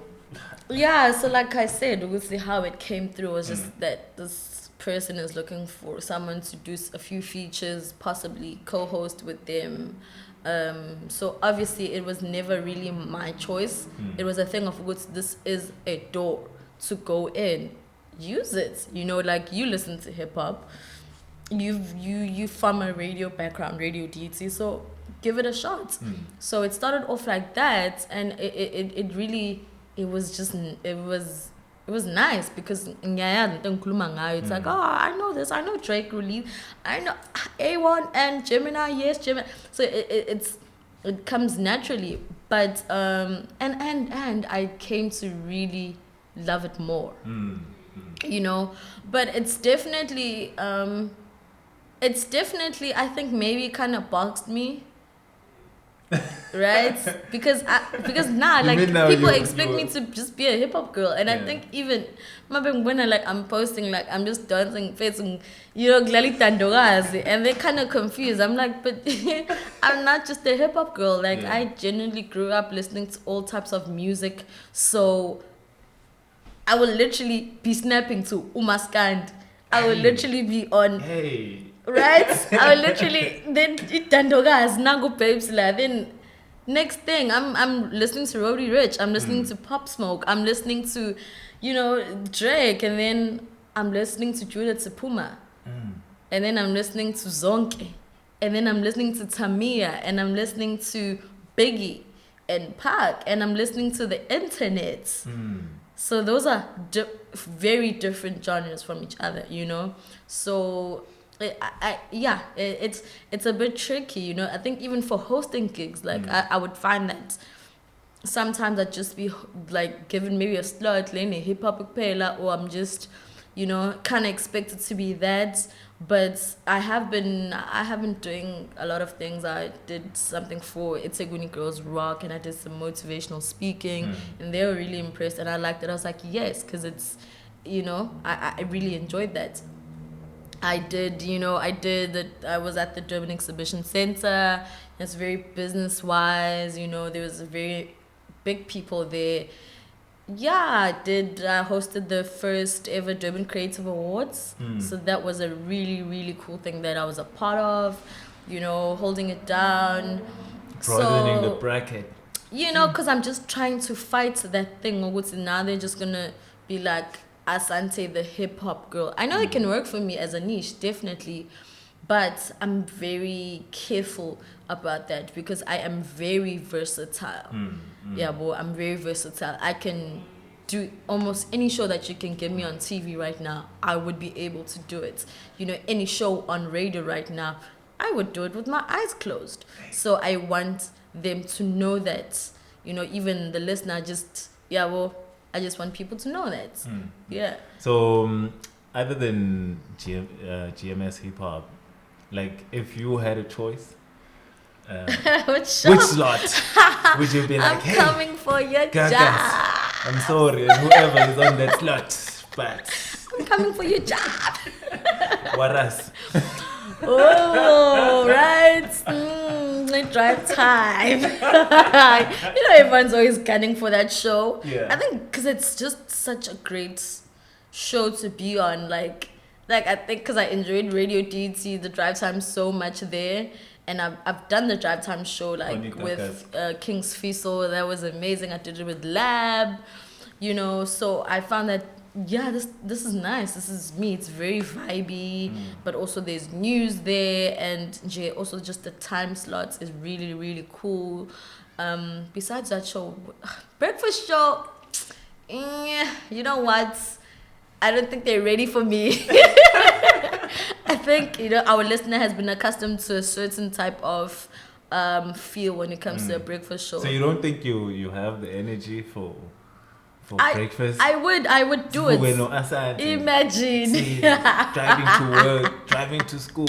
Yeah, so like I said, we'll see how it came through was just that this person is looking for someone to do a few features, possibly co-host with them. So obviously it was never really my choice. It was a thing of which this is a door to go in. Use it. You know, like you listen to hip hop. You from a radio background, radio DT, so give it a shot. So it started off like that, and it really it was just it was nice because it's like, oh, I know this, I know Drake release, I know A1 and Gemini, yes, Gemini. So it comes naturally, but and I came to really love it more. You know, but it's definitely I think maybe kind of boxed me. Right, because now You like mean now people you- expect you- me to just be a hip hop girl, and I Yeah. think even when I'm posting, like I'm just dancing, facing, you know, Glali Tandogazi, and they're kind of confused. I'm like, but I'm not just a hip hop girl. Like Yeah. I genuinely grew up listening to all types of music, so I will literally be snapping to Umaskand. I will Hey. literally be on. Hey. Right? I will literally then Tandogas, Nago Babes la. Then next thing I'm listening to Roddy Rich, I'm listening to Pop Smoke, I'm listening to, you know, Drake, and then I'm listening to Judith Sepuma. And then I'm listening to Zonke. And then I'm listening to Tamia, and I'm listening to Biggie and Pac, and I'm listening to the internet. So those are very different genres from each other, you know. So it's a bit tricky, you know. I think even for hosting gigs, like I would find that sometimes I'd just be like given maybe a slot, laying a hip hop pela, or I'm just, you know, kind of expected to be that. But I have been doing a lot of things. I did something for Iteguni Girls Rock, and I did some motivational speaking, and they were really impressed, and I liked it. I was like, yes, because it's, you know, I really enjoyed that. I was at the Durban Exhibition Center. It's very business wise, you know, there was very big people there. Yeah, I hosted the first ever Durban Creative Awards. So that was a really, really cool thing that I was a part of, you know, holding it down. Broadening the bracket. You know, because I'm just trying to fight that thing. Now they're just going to be like, Asante, the hip hop girl. I know it can work for me as a niche, definitely. But I'm very careful about that because I am very versatile. Yeah, boy, I'm very versatile. I can do almost any show that you can get me on TV right now. I would be able to do it. You know, any show on radio right now, I would do it with my eyes closed. So I want them to know that, you know, even the listener I just want people to know that. Yeah. So, other than GMS hip hop, like if you had a choice, Which show? which slot would you be like, I'm hey, coming for your Gagas, job. I'm sorry, whoever is on that slot, but I'm coming for your job. what else? Oh, right. Drive time. You know, everyone's always gunning for that show. Yeah. I think because it's just such a great show to be on. Like I think because I enjoyed Radio DT, the drive time so much there. And I've done the drive time show like with King's Fiesel. That was amazing. I did it with Lab, you know. So I found that this is nice. This is me. It's very vibey, but also there's news there, and also just the time slots is really, really cool. Besides that show, breakfast show, you know what? I don't think they're ready for me. I think, you know, our listener has been accustomed to a certain type of feel when it comes to a breakfast show. So you don't think you have the energy for breakfast? I would do it. Bueno, Asante. Imagine. See, driving to work, driving to school.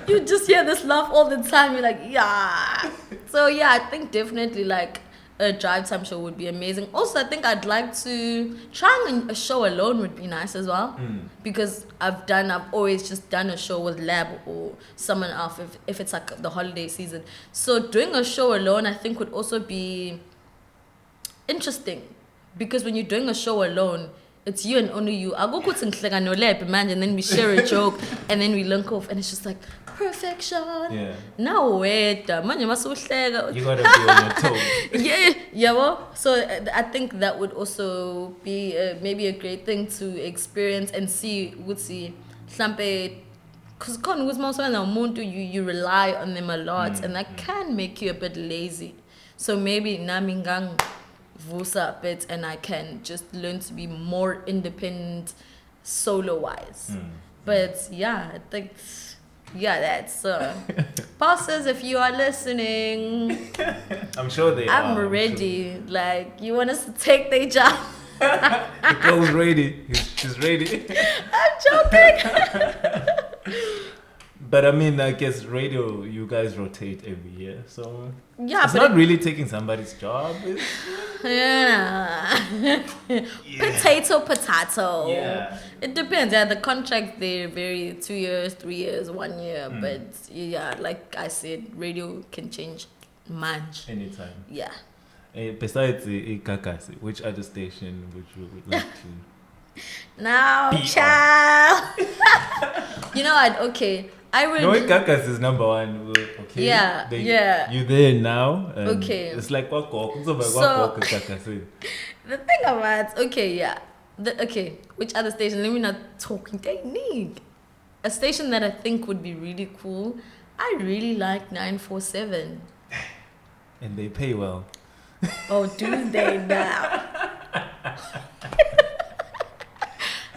You just hear this laugh all the time. You're like, yeah. So yeah, I think definitely like a drive time show would be amazing. Also, I think I'd like to try a show alone would be nice as well. Because I've always just done a show with Lab or someone else if it's like the holiday season. So doing a show alone I think would also be interesting because when you're doing a show alone, it's you and only you. I go put some man, and then we share a joke, and then we link off, and it's just like perfection. Yeah. Now wait, man, you must You gotta be on your toes. yeah. Well, so I think that would also be maybe a great thing to experience and see. Would see, because you rely on them a lot, and that can make you a bit lazy. So maybe namingang vusa a bit, and I can just learn to be more independent solo wise. But yeah, I think that's bosses, if you are listening, I'm sure they are. I'm ready. Sure. Like, you want us to take their job? The girl's ready. She's ready. I'm joking. But I mean, I guess radio, you guys rotate every year, so yeah, it's not really taking somebody's job. Yeah. Potato. Yeah. It depends. Yeah, the contracts, they vary 2 years, 3 years, 1 year. But yeah, like I said, radio can change much. Anytime. Yeah. Besides Kakasi, which other station would you like to? Now, child. You know what? Okay. I would. No, Kakas is number one. Okay. Yeah. You there now? Okay. It's like what? So, the thing about which other station? Let me not talking technique. A station that I think would be really cool. I really like 947. And they pay well. Oh, do they now?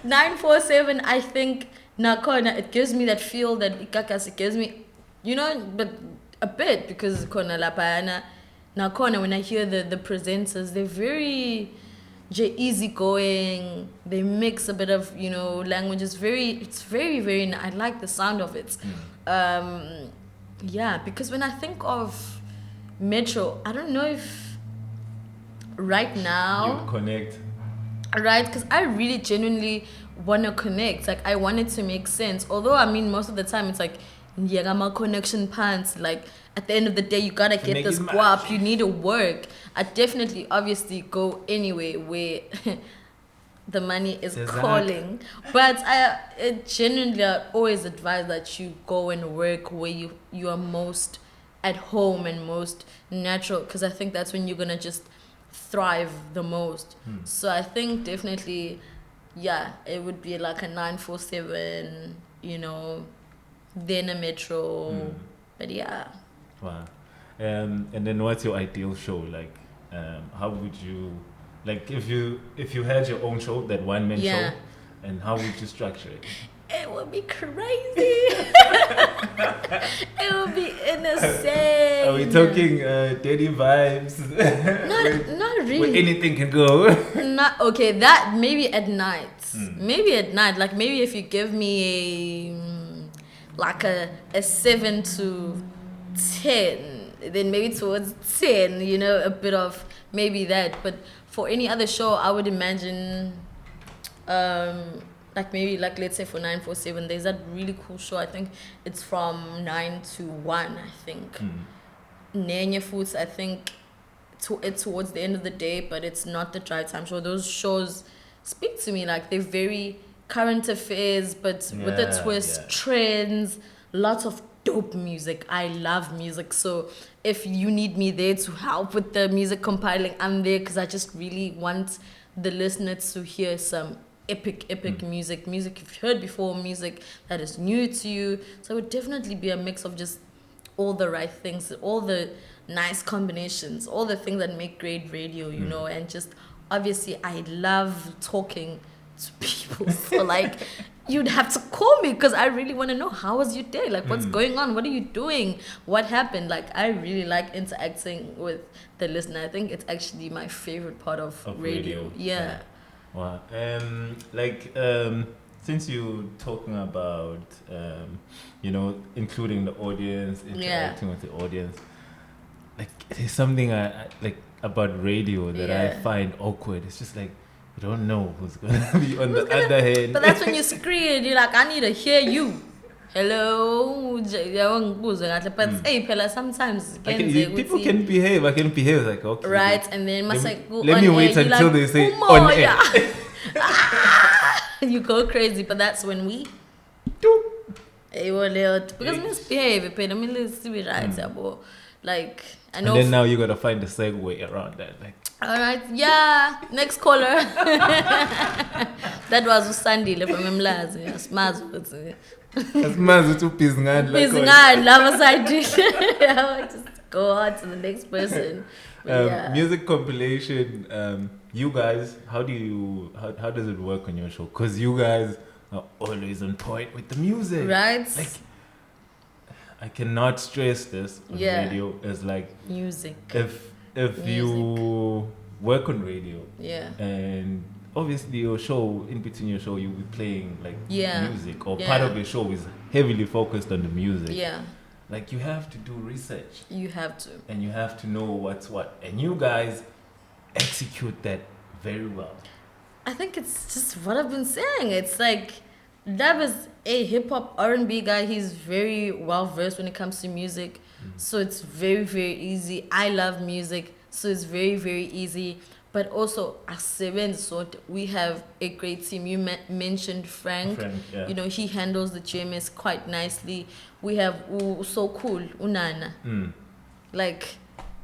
947, I think. Nakona, it gives me that feel that Ikakas, it gives me, but a bit, because Kona Lapayana, Nakona, when I hear the presenters, they're very easygoing. They mix a bit of, language. It's very, very, I like the sound of it. Yeah, because when I think of Metro, I don't know if right now. You connect. Right, because I really genuinely want to connect. Like, I want it to make sense. Although, I mean, most of the time it's like, my connection pants. Like, at the end of the day, you gotta get this guap. You need to work. I definitely, obviously, go anywhere where the money is calling. But I genuinely always advise that you go and work where you are most at home and most natural. Because I think that's when you're gonna just thrive the most. So I think definitely, it would be like a 947, then a Metro. But yeah. Wow. And then what's your ideal show? Like, how would you, like, if you had your own show, that one-man show, and how would you structure it? It would be crazy. It would be insane. Are we talking daddy vibes? Not really. Where anything can go. Not okay. That maybe at night. Maybe at night. Like, maybe if you give me a 7 to 10, then maybe towards 10. A bit of maybe that. But for any other show, I would imagine. Let's say for 947, there's that really cool show. I think it's from 9 to 1, I think. Nenya Foods, I think it's towards the end of the day, but it's not the drive time show. Those shows speak to me. Like, they're very current affairs, but with a twist, trends, lots of dope music. I love music. So if you need me there to help with the music compiling, I'm there, because I just really want the listeners to hear some epic music you've heard before, music that is new to you. So it would definitely be a mix of just all the right things, all the nice combinations, all the things that make great radio, and just obviously I love talking to people. So like, you'd have to call me, because I really want to know, how was your day? Like, what's going on? What are you doing? What happened? Like, I really like interacting with the listener. I think it's actually my favorite part of radio. Yeah. Wow. Since you're talking about, including the audience, interacting with the audience, like, there's something I like about radio that I find awkward. It's just like, you don't know who's going to be on the other hand. But that's when you scream, you're like, I need to hear you. hello, but hey, phela sometimes People can behave. I can behave like okay. Right, and then must let me wait until they say on air. You go crazy, but that's when we because misbehave. I mean, let's see it right, like I know. And then now you gotta find a segue around that, like. All right, yeah. Next caller. That was Usandile from Mlazi. Asmazi. Asmazi to Pizngad. Pizngad, lava side dish. Just go on to the next person. Music compilation. You guys, how does it work on your show? Because you guys are always on point with the music, right? Like, I cannot stress this on radio. It's like music. If you work on radio, and obviously your show, in between your show, you'll be playing like music, or part of your show is heavily focused on the music. Yeah. Like you have to do research. You have to. And you have to know what's what. And you guys execute that very well. I think it's just what I've been saying. It's like Dab is a hip hop R&B guy. He's very well versed when it comes to music. So it's very, very easy. I love music, so it's very, very easy. But also, as seven sort, we have a great team. You mentioned Frank. Yeah. You know, he handles the GMS quite nicely. We have so cool Unana. Like,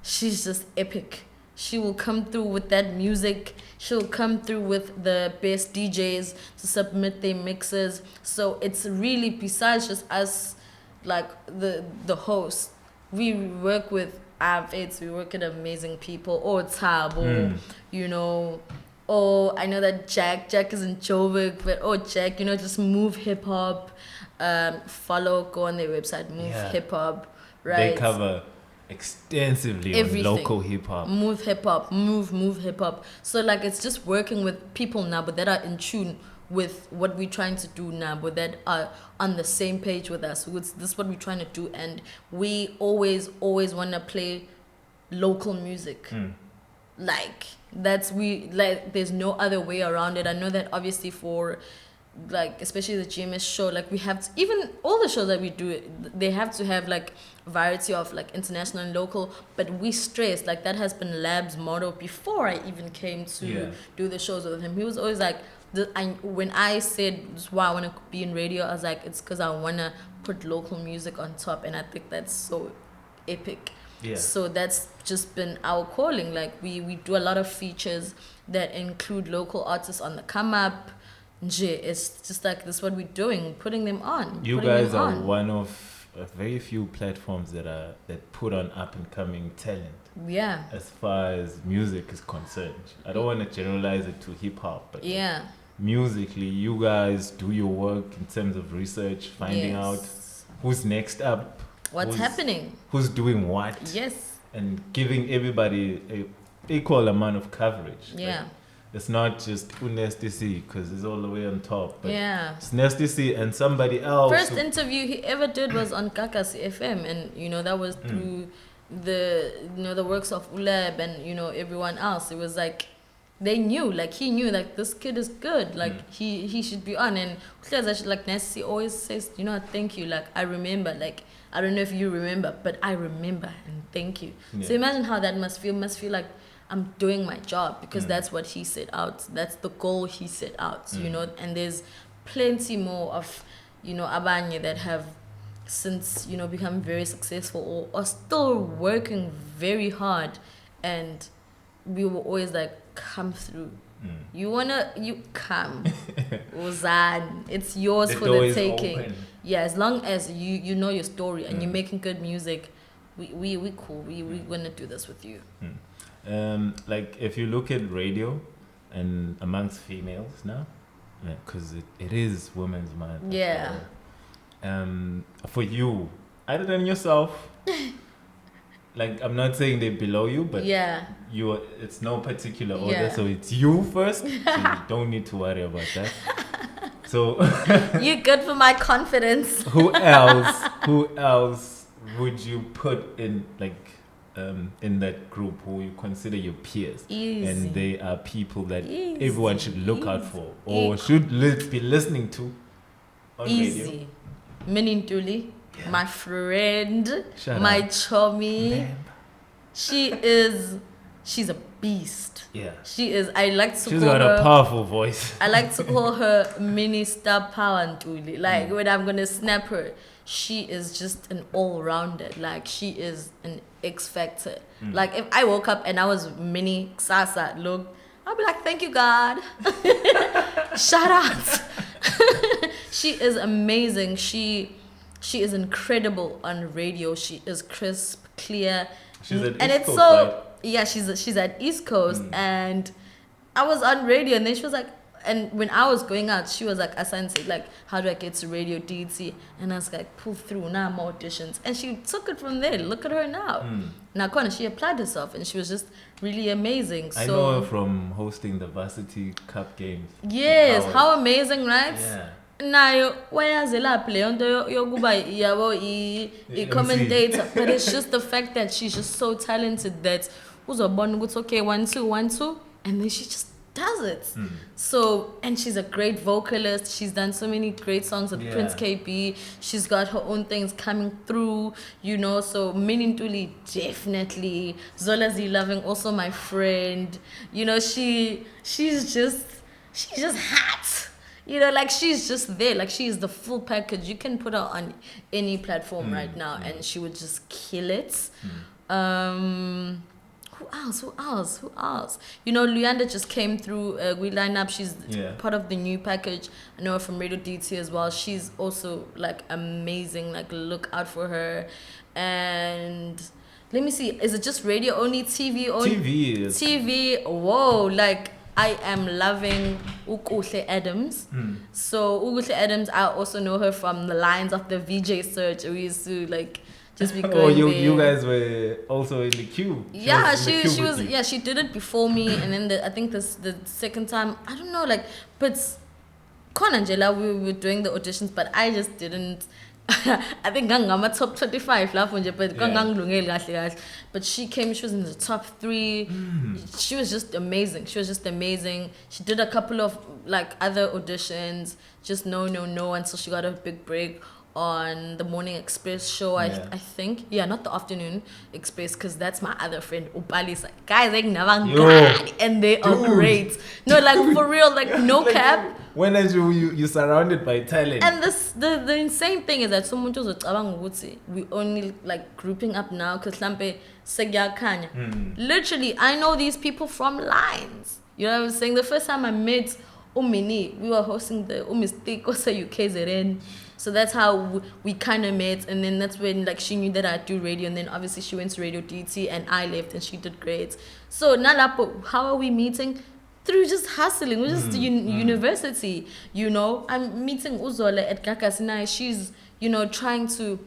she's just epic. She will come through with that music. She'll come through with the best DJs to submit their mixes. So it's really, besides just us, like the host, we work with we work with amazing people. Or Tabo, you know. Or I know that Jack is in Jovic, but Jack, you know, just Move Hip Hop. Go on their website, Move Hip Hop. Right. They cover extensively everything. On local hip hop. Move hip hop, move hip hop. So like it's just working with people now, but that are in tune with what we're trying to do now, but that are on the same page with us. So this is what we're trying to do, and we always want to play local music. Like there's no other way around it. I know that obviously for like especially the GMS show, like we have to, even all the shows that we do, they have to have like variety of like international and local, but we stress like that has been Lab's motto before I even came to do the shows with him. He was always like, when I said this is why I want to be in radio, I was like, it's because I want to put local music on top, and I think that's so epic. So that's just been our calling. Like we do a lot of features that include local artists on the come up. It's just like this is what we're doing, putting them on. You guys are one of very few platforms that put on up and coming talent. Yeah. As far as music is concerned, I don't want to generalize it to hip hop, but musically, you guys do your work in terms of research, finding out who's next up, what's happening, who's doing what. Yes. And giving everybody a equal amount of coverage. Yeah. Like, it's not just Nasty C because it's all the way on top. But it's Nasty C and somebody else. First interview he ever did was on Kakasi FM, and you know that was through the works of Uleb and everyone else. It was like they knew, like he knew, like this kid is good, like he should be on. And like Nasty C always says, thank you. Like I remember, like I don't know if you remember, but I remember and thank you. So imagine how that must feel. Must feel like I'm doing my job because that's what he set out. That's the goal he set out, and there's plenty more of, Abanye that have since, become very successful or are still working very hard. And we were always like, come through. You come. Uzan. It's yours for the taking. Open. Yeah, as long as you know your story and you're making good music, we cool. We're gonna do this with you. Like if you look at radio and amongst females now, because it is Women's Month. Yeah. For you, other than yourself, like I'm not saying they're below you, but it's no particular order, so it's you first. So you don't need to worry about that. So you're good for my confidence. Who else would you put in in that group who you consider your peers? Easy. And they are people that everyone should look out for or should be listening to on radio? Mini Ntuli, my friend, Shout my out. chummy. She's a beast. Yeah. She is. I like to She's call got her. a powerful voice. I like to call her mini star power Ntuli. Like when I'm gonna snap her, she is just an all-rounder. Like she is an X factor. Like if I woke up and I was mini Sasa, look, I'll be like, thank you God. Shout out. She is amazing. She is incredible on radio. She is crisp, clear. She's at and East it's Coast, so right? yeah, she's at East Coast and I was on radio and then she was like, and when I was going out, she was like, Asante, like, how do I get to radio DT? And I was like, pull through, now I'm auditions. And she took it from there. Look at her now. Now, Connor, she applied herself and she was just really amazing. I So, know her from hosting the Varsity Cup games. yes, Howard. how amazing, right? Yeah. Nayo wayazela play on yokuba yabo commentator, but it's just the fact that she's just so talented that uzobona ukuthi okay 1 2 1 2 and then she just does it. So, and she's a great vocalist. She's done so many great songs with Prince KB. She's got her own things coming through, you know. So Minintuli definitely. Zolazi Loving, also my friend. You know, she's just hot. You know, like she's just there. Like she is the full package. You can put her on any platform right now and she would just kill it. Who else? You know, Luyanda just came through. We line up. She's part of the new package. I know her from Radio DT as well. She's also like amazing. Like look out for her. And let me see. Is it just radio only? TV only? TV. Whoa! Like I am loving Ukuhle Adams. So Ukuhle Adams, I also know her from the lines of the VJ search. We used to like just be going you guys were also in the queue. She did it before me, and then I think the second time, I don't know, like, but Con Angela, we were doing the auditions, but I just didn't. I think I'm top 25 but she came, she was in the top 3. She was just amazing. She did a couple of like other auditions, just no until she got a big break on the Morning Express show. I think not the Afternoon Express, because that's my other friend Upalisa. Guys, like never and they are great. No, like for real, like no like, cap. When are you surrounded by talent? And the insane thing is that someone just we only like grouping up now because lampe kanya. Literally, I know these people from lines. You know what I'm saying? The first time I met Umini, we were hosting the Umistik Osa UKZN. So that's how we kind of met, and then that's when like she knew that I'd do radio, and then obviously she went to Radio DT and I left and she did great. So Nalapo, how are we meeting? Through just hustling. We're just university, you know. I'm meeting Uzole at Gakasinai. She's, you know, trying to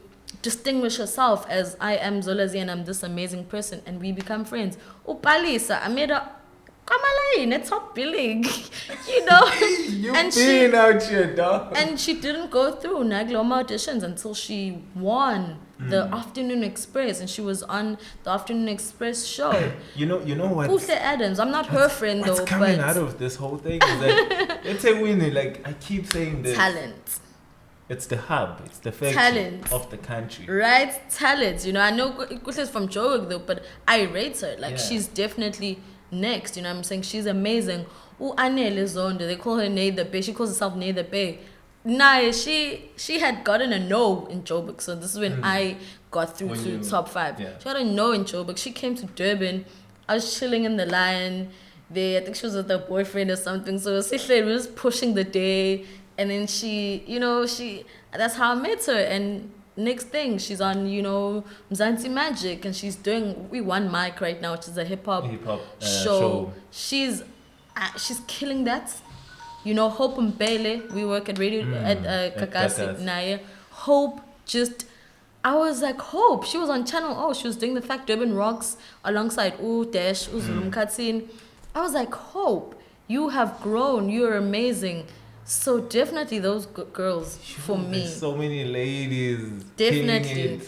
distinguish herself as I am Zolazi and I'm this amazing person, and we become friends. Upalisa, I made her Kamala in top billing, you know. Out here, dog. And she didn't go through Nagloma auditions until she won the Afternoon Express, and she was on the Afternoon Express show. You know what? Ukuhle Adams. I'm not her friend though. What's coming out of this whole thing is that let's say Winnie, like I keep saying this. Talent. It's the hub. It's the factory of the country. Right? Talent. You know, I know Ukuhle is from Joburg though, but I rate her. Like she's definitely next, you know what I'm saying? She's amazing. Anele Zondo, they call her Nay the Bay. She calls herself Nay the Bay. Nah, she had gotten a no in Joburg, so this is when I got through to top 5. She got a no in Joburg. She came to Durban. I was chilling in the line there. I think she was with her boyfriend or something. So we were just pushing the day, and then she, you know, that's how I met her. And next thing, she's on, you know, Mzansi Magic, and she's doing We One Mic right now, which is a hip hop show. She's killing that. You know, Hope Mbele, we work at radio at Kakasi Naya. Hope I was like, Hope, she was on Channel O. She was doing the Fact Durban Rocks alongside Dash, Uzulum Katsin. I was like, Hope, you have grown. You're amazing. So definitely those girls for me. There's so many ladies. Definitely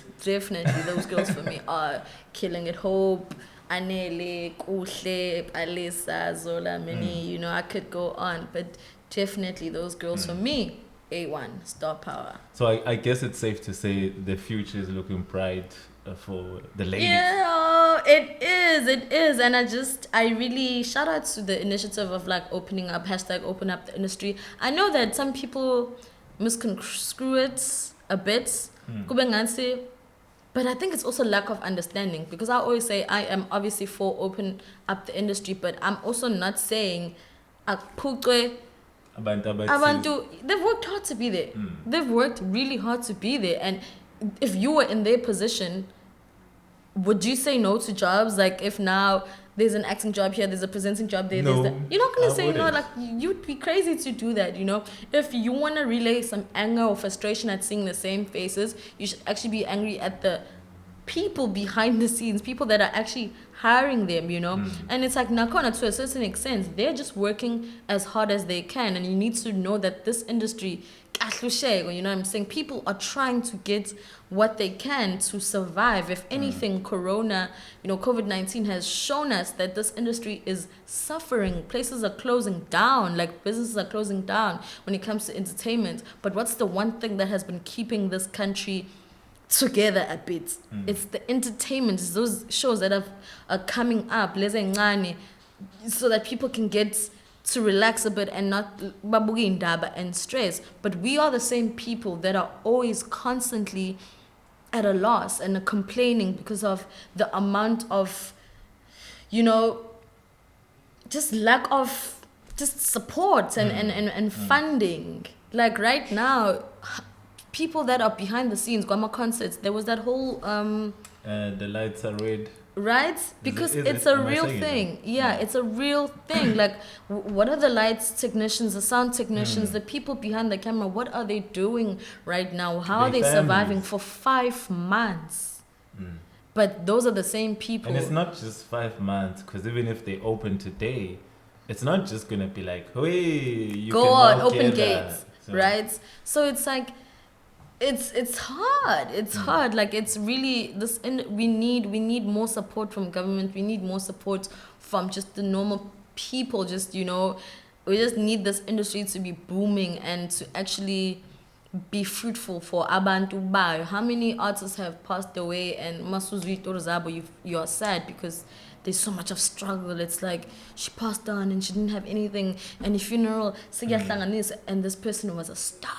those girls for me are killing it. Hope, Anele, Kuhle, Alisa, Zola, many. You know, I could go on, but definitely those girls for me. A1 star power. So I guess it's safe to say the future is looking bright for the ladies. Yeah, it is. And I really shout out to the initiative of like opening up, hashtag open up the industry. I know that some people misconstrue it a bit, kube ngani, but I think it's also lack of understanding, because I always say I am obviously for open up the industry, but I'm also not saying akuphucwe abantu. They've worked hard to be there. They've worked really hard to be there, and if you were in their position, would you say no to jobs? Like, if now there's an acting job here, there's a presenting job there, No, you're not gonna say no. wouldn't. Like, you'd be crazy to do that, you know. If you want to relay some anger or frustration at seeing the same faces, you should actually be angry at the people behind the scenes, people that are actually hiring them, you know. And it's like nakona, to a certain extent, they're just working as hard as they can, and you need to know that this industry, you know what I'm saying, people are trying to get what they can to survive. If anything, corona, you know, COVID-19 has shown us that this industry is suffering. Places are closing down, like businesses are closing down when it comes to entertainment. But what's the one thing that has been keeping this country together a bit? It's the entertainment. It's those shows that are coming up, Leze Ngane, so that people can get to relax a bit and not babugi indaba and stress. But we are the same people that are always constantly at a loss and complaining because of the amount of, you know, just lack of just support and funding. Like right now, people that are behind the scenes, Guama concerts, there was that whole the lights are red. Right? Because is it's it? a Am I real saying thing. that? Yeah, it's a real thing. Like, what are the lights technicians, the sound technicians, the people behind the camera? What are they doing right now? How are they Their surviving families. for 5 months? But those are the same people. And it's not just 5 months, because even if they open today, it's not just gonna be like, hey, you Go can on, now open get that. gates, So, right? So it's like, it's hard. It's hard. Like, it's really we need more support from government. We need more support from just the normal people. Just, you know, we just need this industry to be booming and to actually be fruitful for abantu bayo. How many artists have passed away, and masuzwi torozabo, you're sad because there's so much of struggle. It's like she passed on and she didn't have anything, and the funeral and this person was a star.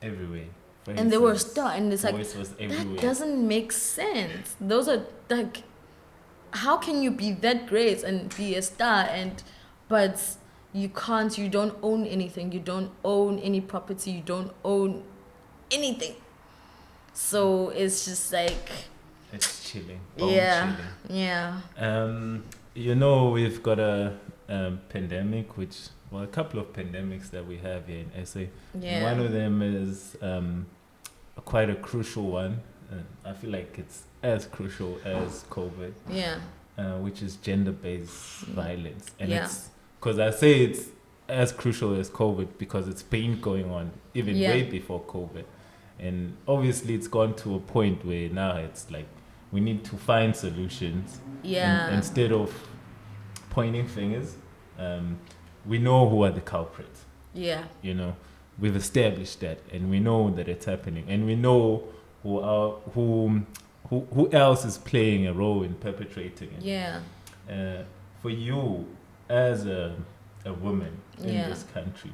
everywhere. And they were a star, and it's like, Voice was everywhere. that doesn't make sense. Those are like, how can you be that great and be a star, but you can't, you don't own anything, you don't own any property, you don't own anything. So it's just like, It's chilling. yeah, Chilling. yeah. You know, we've got a pandemic, a couple of pandemics that we have here in SA. Yeah. One of them is quite a crucial one. I feel like it's as crucial as COVID, Yeah. which is gender-based violence. And Yeah. it's because I say it's as crucial as COVID because it's been going on even Yeah. way before COVID. And obviously it's gone to a point where now it's like we need to find solutions. Yeah. And instead of pointing fingers, we know who are the culprits. Yeah. You know, we've established that, and we know that it's happening, and we know who else is playing a role in perpetrating it. Yeah. For you, as a woman in Yeah. this country,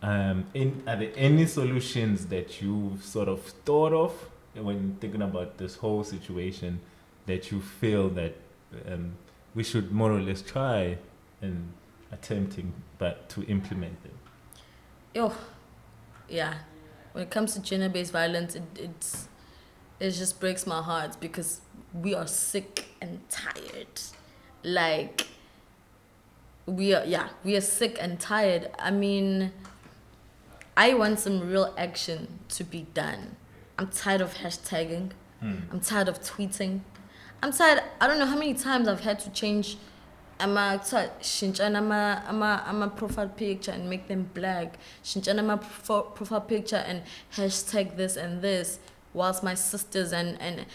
are there any solutions that you've sort of thought of when thinking about this whole situation that you feel that we should more or less try and attempting but to implement them? Yeah. When it comes to gender-based violence, it just breaks my heart because we are sick and tired. Like, we are sick and tired. I mean, I want some real action to be done. I'm tired of hashtagging. I'm tired of tweeting. I'm tired. I don't know how many times I've had to change ama profile picture and make them black. Ama profile picture and hashtag this and this, whilst my sisters and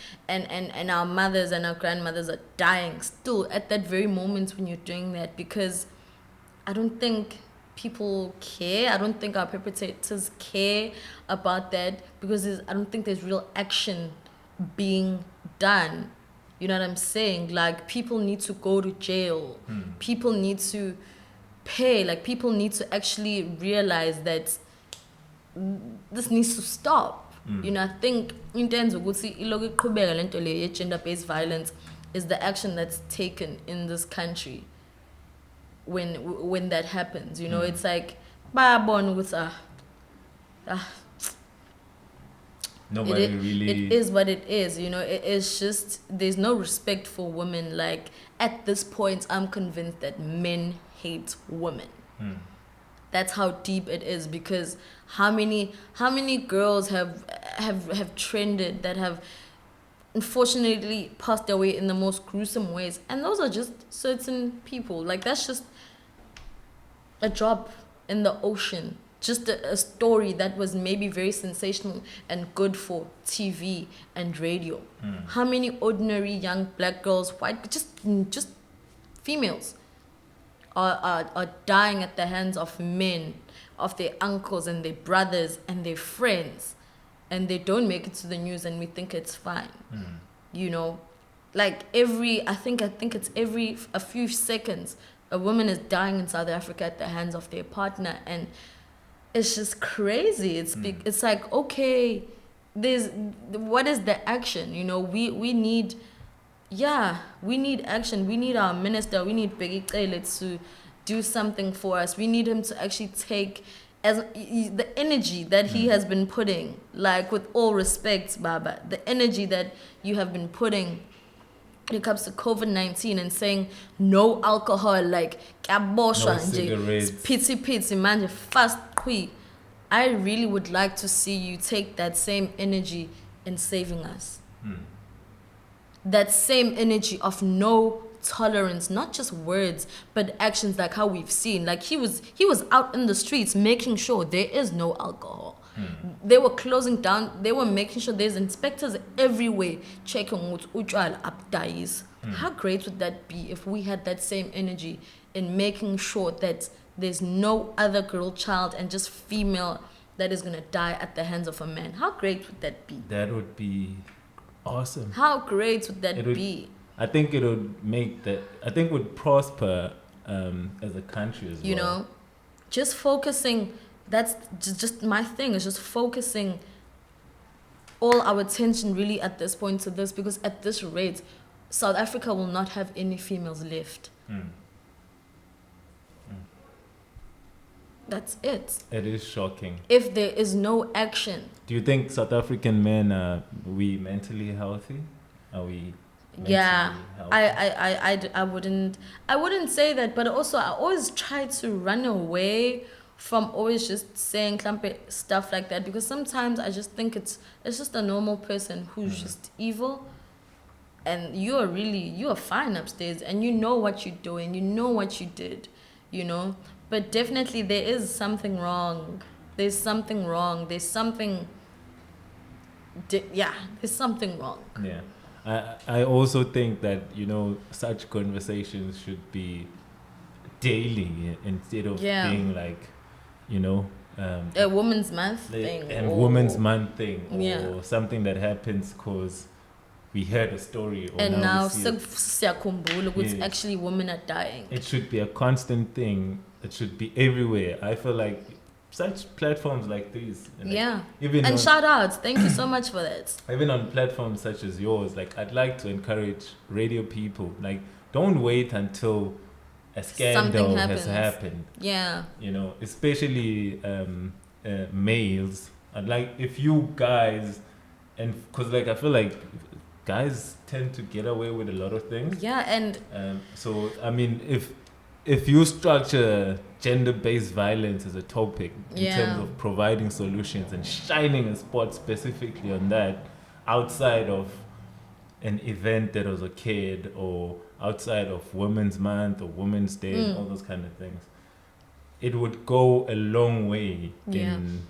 our mothers and our grandmothers are dying still at that very moment when you're doing that, because I don't think people care. I don't think our perpetrators care about that because I don't think there's real action being done. You know what I'm saying? Like, people need to go to jail. People need to pay. Like, people need to actually realize that this needs to stop. You know, I think in terms of gender-based violence is the action that's taken in this country when that happens. You know, it's like Nobody really. It is what it is. You know, it's just there's no respect for women. Like, at this point, I'm convinced that men hate women. That's how deep it is, because how many girls have trended that have unfortunately passed away in the most gruesome ways, and those are just certain people. Like, that's just a drop in the ocean, just a story that was maybe very sensational and good for TV and radio. How many ordinary young black girls, white, just females, are dying at the hands of men, of their uncles and their brothers and their friends, and they don't make it to the news, and we think it's fine. You know, like I think it's every a few seconds a woman is dying in South Africa at the hands of their partner, and it's just crazy. It's like, okay, what is the action? You know, we need action. We need our minister. We need Bheki Cele to do something for us. We need him to actually take the energy that he has been putting, like, with all respect, Baba, the energy that you have been putting when it comes to COVID-19 and saying no alcohol, like, No cigarettes. pitsy manje fast quick. I really would like to see you take that same energy in saving us. That same energy of no tolerance, not just words, but actions, like how we've seen. Like, he was out in the streets making sure there is no alcohol. They were closing down. They were making sure there's inspectors everywhere checking what ujwala abdais. How great would that be if we had that same energy in making sure that there's no other girl child and just female that is going to die at the hands of a man? How great would that be? That would be awesome. How great would that be? I think it would would prosper as a country as well. You know, just focusing, that's just my thing, is just focusing all our attention really at this point to this, because at this rate, South Africa will not have any females left. That's it. It is shocking. If there is no action. Do you think South African men are we mentally healthy? Are we Yeah, healthy? I wouldn't say that, but also I always try to run away from always just saying stuff like that, because sometimes I just think it's just a normal person who's just evil, and you are fine upstairs, and you know what you're doing, you know what you did, you know. But definitely there is something wrong. There's something wrong. There's something wrong. Yeah. I also think that, you know, such conversations should be daily instead of being like, you know, a Women's Month thing. A Women's Month thing. Or something that happens because we heard a story. Or and now it's actually women are dying. It should be a constant thing. It should be everywhere. I feel like such platforms like these. And shout outs. Thank you so much for that. Even on platforms such as yours, like, I'd like to encourage radio people, like, don't wait until a scandal has happened. Yeah. You know, especially males. I'd like, if you guys, and because, like, I feel like guys tend to get away with a lot of things. Yeah, and so I mean, if you structure gender-based violence as a topic in terms of providing solutions and shining a spot specifically on that, outside of an event that was occurred, or outside of Women's Month or Women's Day and all those kind of things, it would go a long way in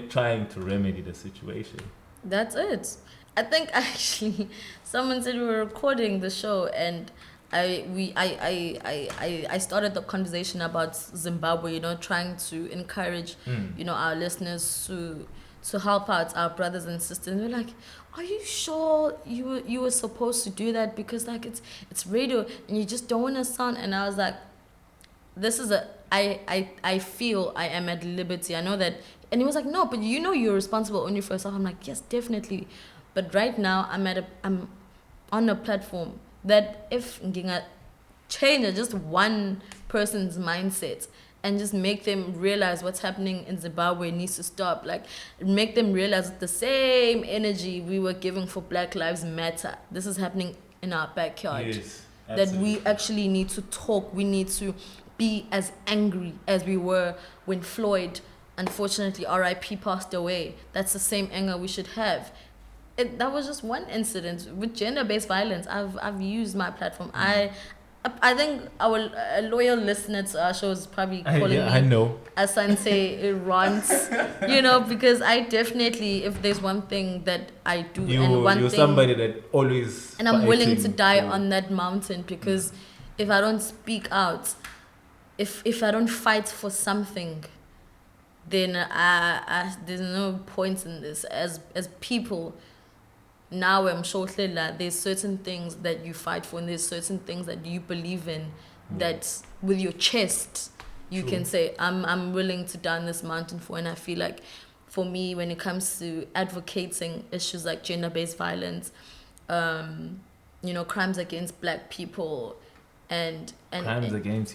trying to remedy the situation. That's it. I think actually someone said we were recording the show, and I started the conversation about Zimbabwe, you know, trying to encourage, you know, our listeners to help out our brothers and sisters. And we're like, are you sure you were supposed to do that? Because like it's radio and you just don't want to sound. And I was like, this is I feel I am at liberty. I know that. And he was like, no, but you know you're responsible only for yourself. I'm like, yes, definitely. But right now I'm on a platform that if nginga change just one person's mindset and just make them realize what's happening in Zimbabwe needs to stop. Like, make them realize the same energy we were giving for Black Lives Matter. This is happening in our backyard. Yes, that we actually need to talk. We need to be as angry as we were when Floyd, unfortunately, R.I.P. passed away. That's the same anger we should have. That was just one incident with gender-based violence. I've used my platform. I think our loyal listener to our show is probably calling me. I know. Asante rants, you know, because I definitely, if there's one thing that I do, and one you're thing, somebody that always. and I'm willing to die on that mountain, because if I don't speak out, if I don't fight for something, then there's no point in this. As people. Now I'm sure there's certain things that you fight for, and there's certain things that you believe in, that with your chest you can say I'm willing to down this mountain for. And I feel like for me, when it comes to advocating issues like gender-based violence, you know, crimes against Black people, and crimes against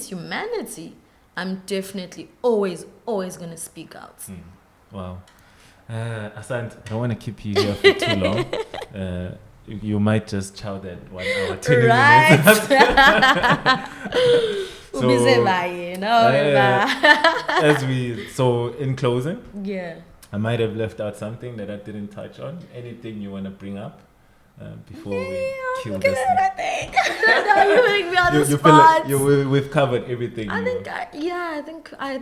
humanity, I'm definitely always gonna speak out. Wow. Asante, I don't want to keep you here for too long. You might just chow that 1 hour, 20 minutes. So in closing, I might have left out something that I didn't touch on. Anything you want to bring up before we kill this thing? No, you make me on the You spot. feel like we've covered everything. I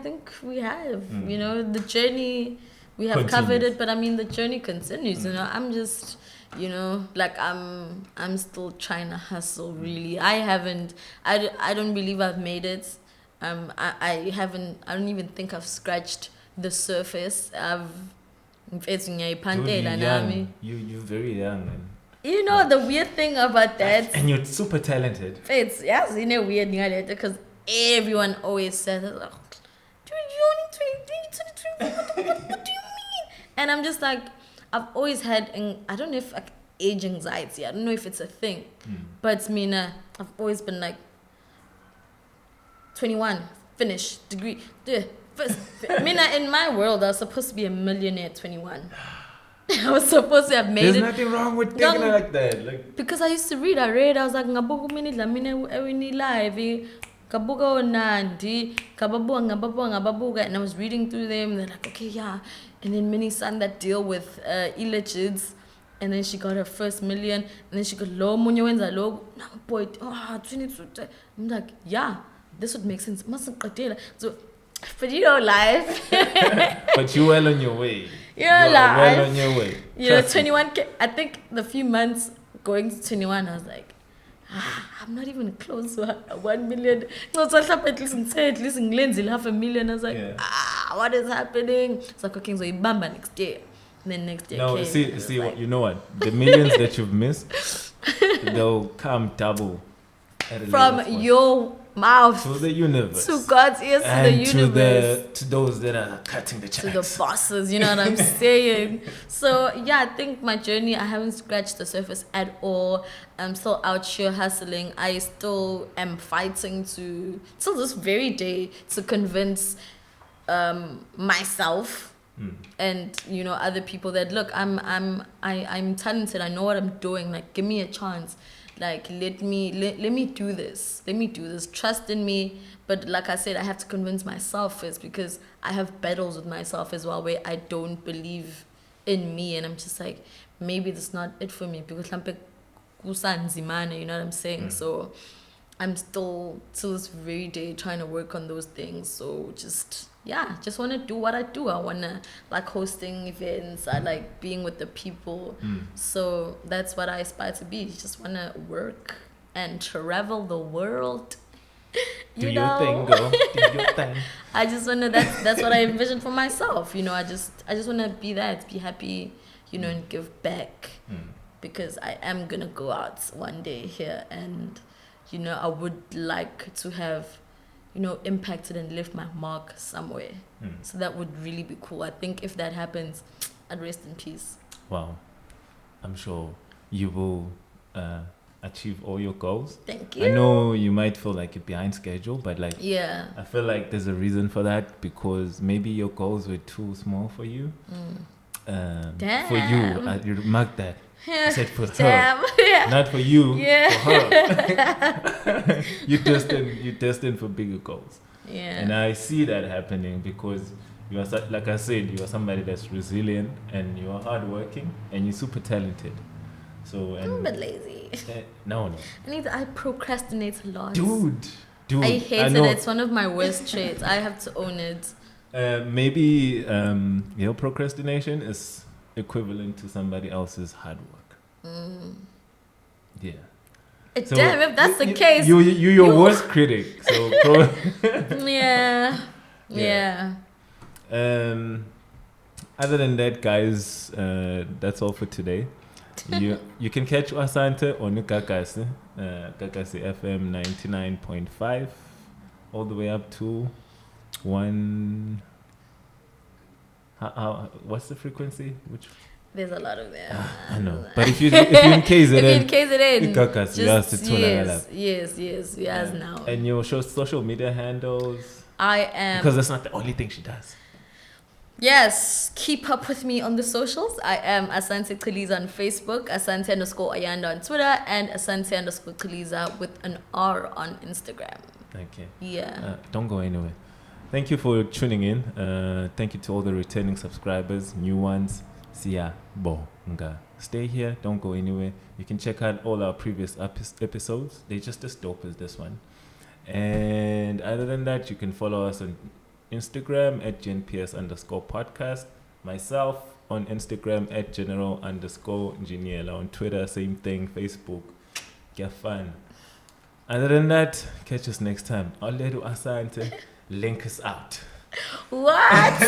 think we have. You know, the journey. We have covered it, but I mean the journey continues. You know, I'm just, you know, like I'm still trying to hustle. Really, I don't believe I've made it. I don't even think I've scratched the surface. You're very young, man. You know the weird thing about that, and you're super talented. It's in a weird thing because everyone always says, "Dude, you're only 23. What do you mean?" And I'm just like, I've always had, I don't know if like age anxiety. I don't know if it's a thing, but Mina, I've always been like 21, finish, degree, first. Mina, in my world, I was supposed to be a millionaire at 21. I was supposed to have made There's it. There's nothing wrong with thinking like that. Like, because I used to read, I was like, ngabuka minute la mina ewini live, kabuka onandi, ngababuka, and I was reading through them. They're like, okay, yeah. And then Minnie signed that deal with Illichids, and then she got her first million, and then she got low munye wenza low. Now boy, 22. I'm like, yeah, this would make sense. Mustn't qedela. So, but you know, life. But you're well on your way. You're well on your way. You know, 21K. I think the few months going to 21, I was like, I'm not even close to 1 million. No, so at least in 500,000. I was like, what is happening? It's like, okay, so you bamba next year. And then next year. No, came, see like, what you know what? The millions that you've missed, they'll come double from your mouth to the universe, to God's ears, and to the universe, to those that are cutting the checks, to the bosses. You know what I'm saying? So yeah, I think my journey, I haven't scratched the surface at all. I'm still out here hustling. I still am fighting to till this very day to convince myself and you know other people that look, I'm talented. I know what I'm doing. Like, give me a chance. Like, let me do this. Let me do this. Trust in me. But like I said, I have to convince myself first, because I have battles with myself as well where I don't believe in me, and I'm just like, maybe that's not it for me, because you know what I'm saying? So I'm still till this very day trying to work on those things. So just want to do what I do. I want to like hosting events. I like being with the people. So that's what I aspire to be. Just want to work and travel the world. Do your thing, girl. Do your thing. I just wanna. That's what I envision for myself. You know, I just wanna be happy. You know, and give back. Because I am gonna go out one day here, and you know, I would like to have, you know, impacted and left my mark somewhere. So that would really be cool. I think if that happens, I'd rest in peace. Wow, I'm sure you will achieve all your goals. Thank you. I know you might feel like you're behind schedule, but like, Yeah. I feel like there's a reason for that, because maybe your goals were too small for you. Damn. For you, you marked that. I said for Damn. her, Yeah. not for you. Yeah. For her. You're destined for bigger goals. Yeah. And I see that happening because you are, like I said, you are somebody that's resilient and you are hardworking and you're super talented. So I'm a bit lazy. No. I procrastinate a lot. Dude. I hate it. It's one of my worst traits. I have to own it. Maybe your procrastination is equivalent to somebody else's hard work. Yeah. So damn, if that's the case. You're your worst critic. So yeah. Other than that, guys, that's all for today. You can catch Asante on Kakasi, Kakasi FM 99.5, all the way up to 1. What's the frequency? There's a lot of them. I know, but if you in KZN, yes, yes, now. And your social media handles. I am, because that's not the only thing she does. Yes, keep up with me on the socials. I am Asante Chiliza on Facebook, Asante_Ayanda on Twitter, and Asante_Chiliza with an R on Instagram. Okay. Yeah. Don't go anywhere. Thank you for tuning in. Thank you to all the returning subscribers, new ones. Siya Bonga. Stay here. Don't go anywhere. You can check out all our previous episodes. They're just as dope as this one. And other than that, you can follow us on Instagram at GNPS_podcast. Myself on Instagram at General_Engineer. On Twitter, same thing. Facebook. Get fun. Other than that, catch us next time. Oledu Asante. Link us out. What?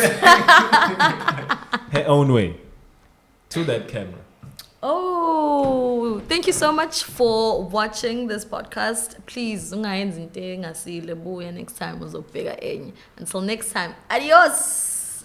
Her own way. To that camera. Oh, thank you so much for watching this podcast. Please, next time. Until next time, adios.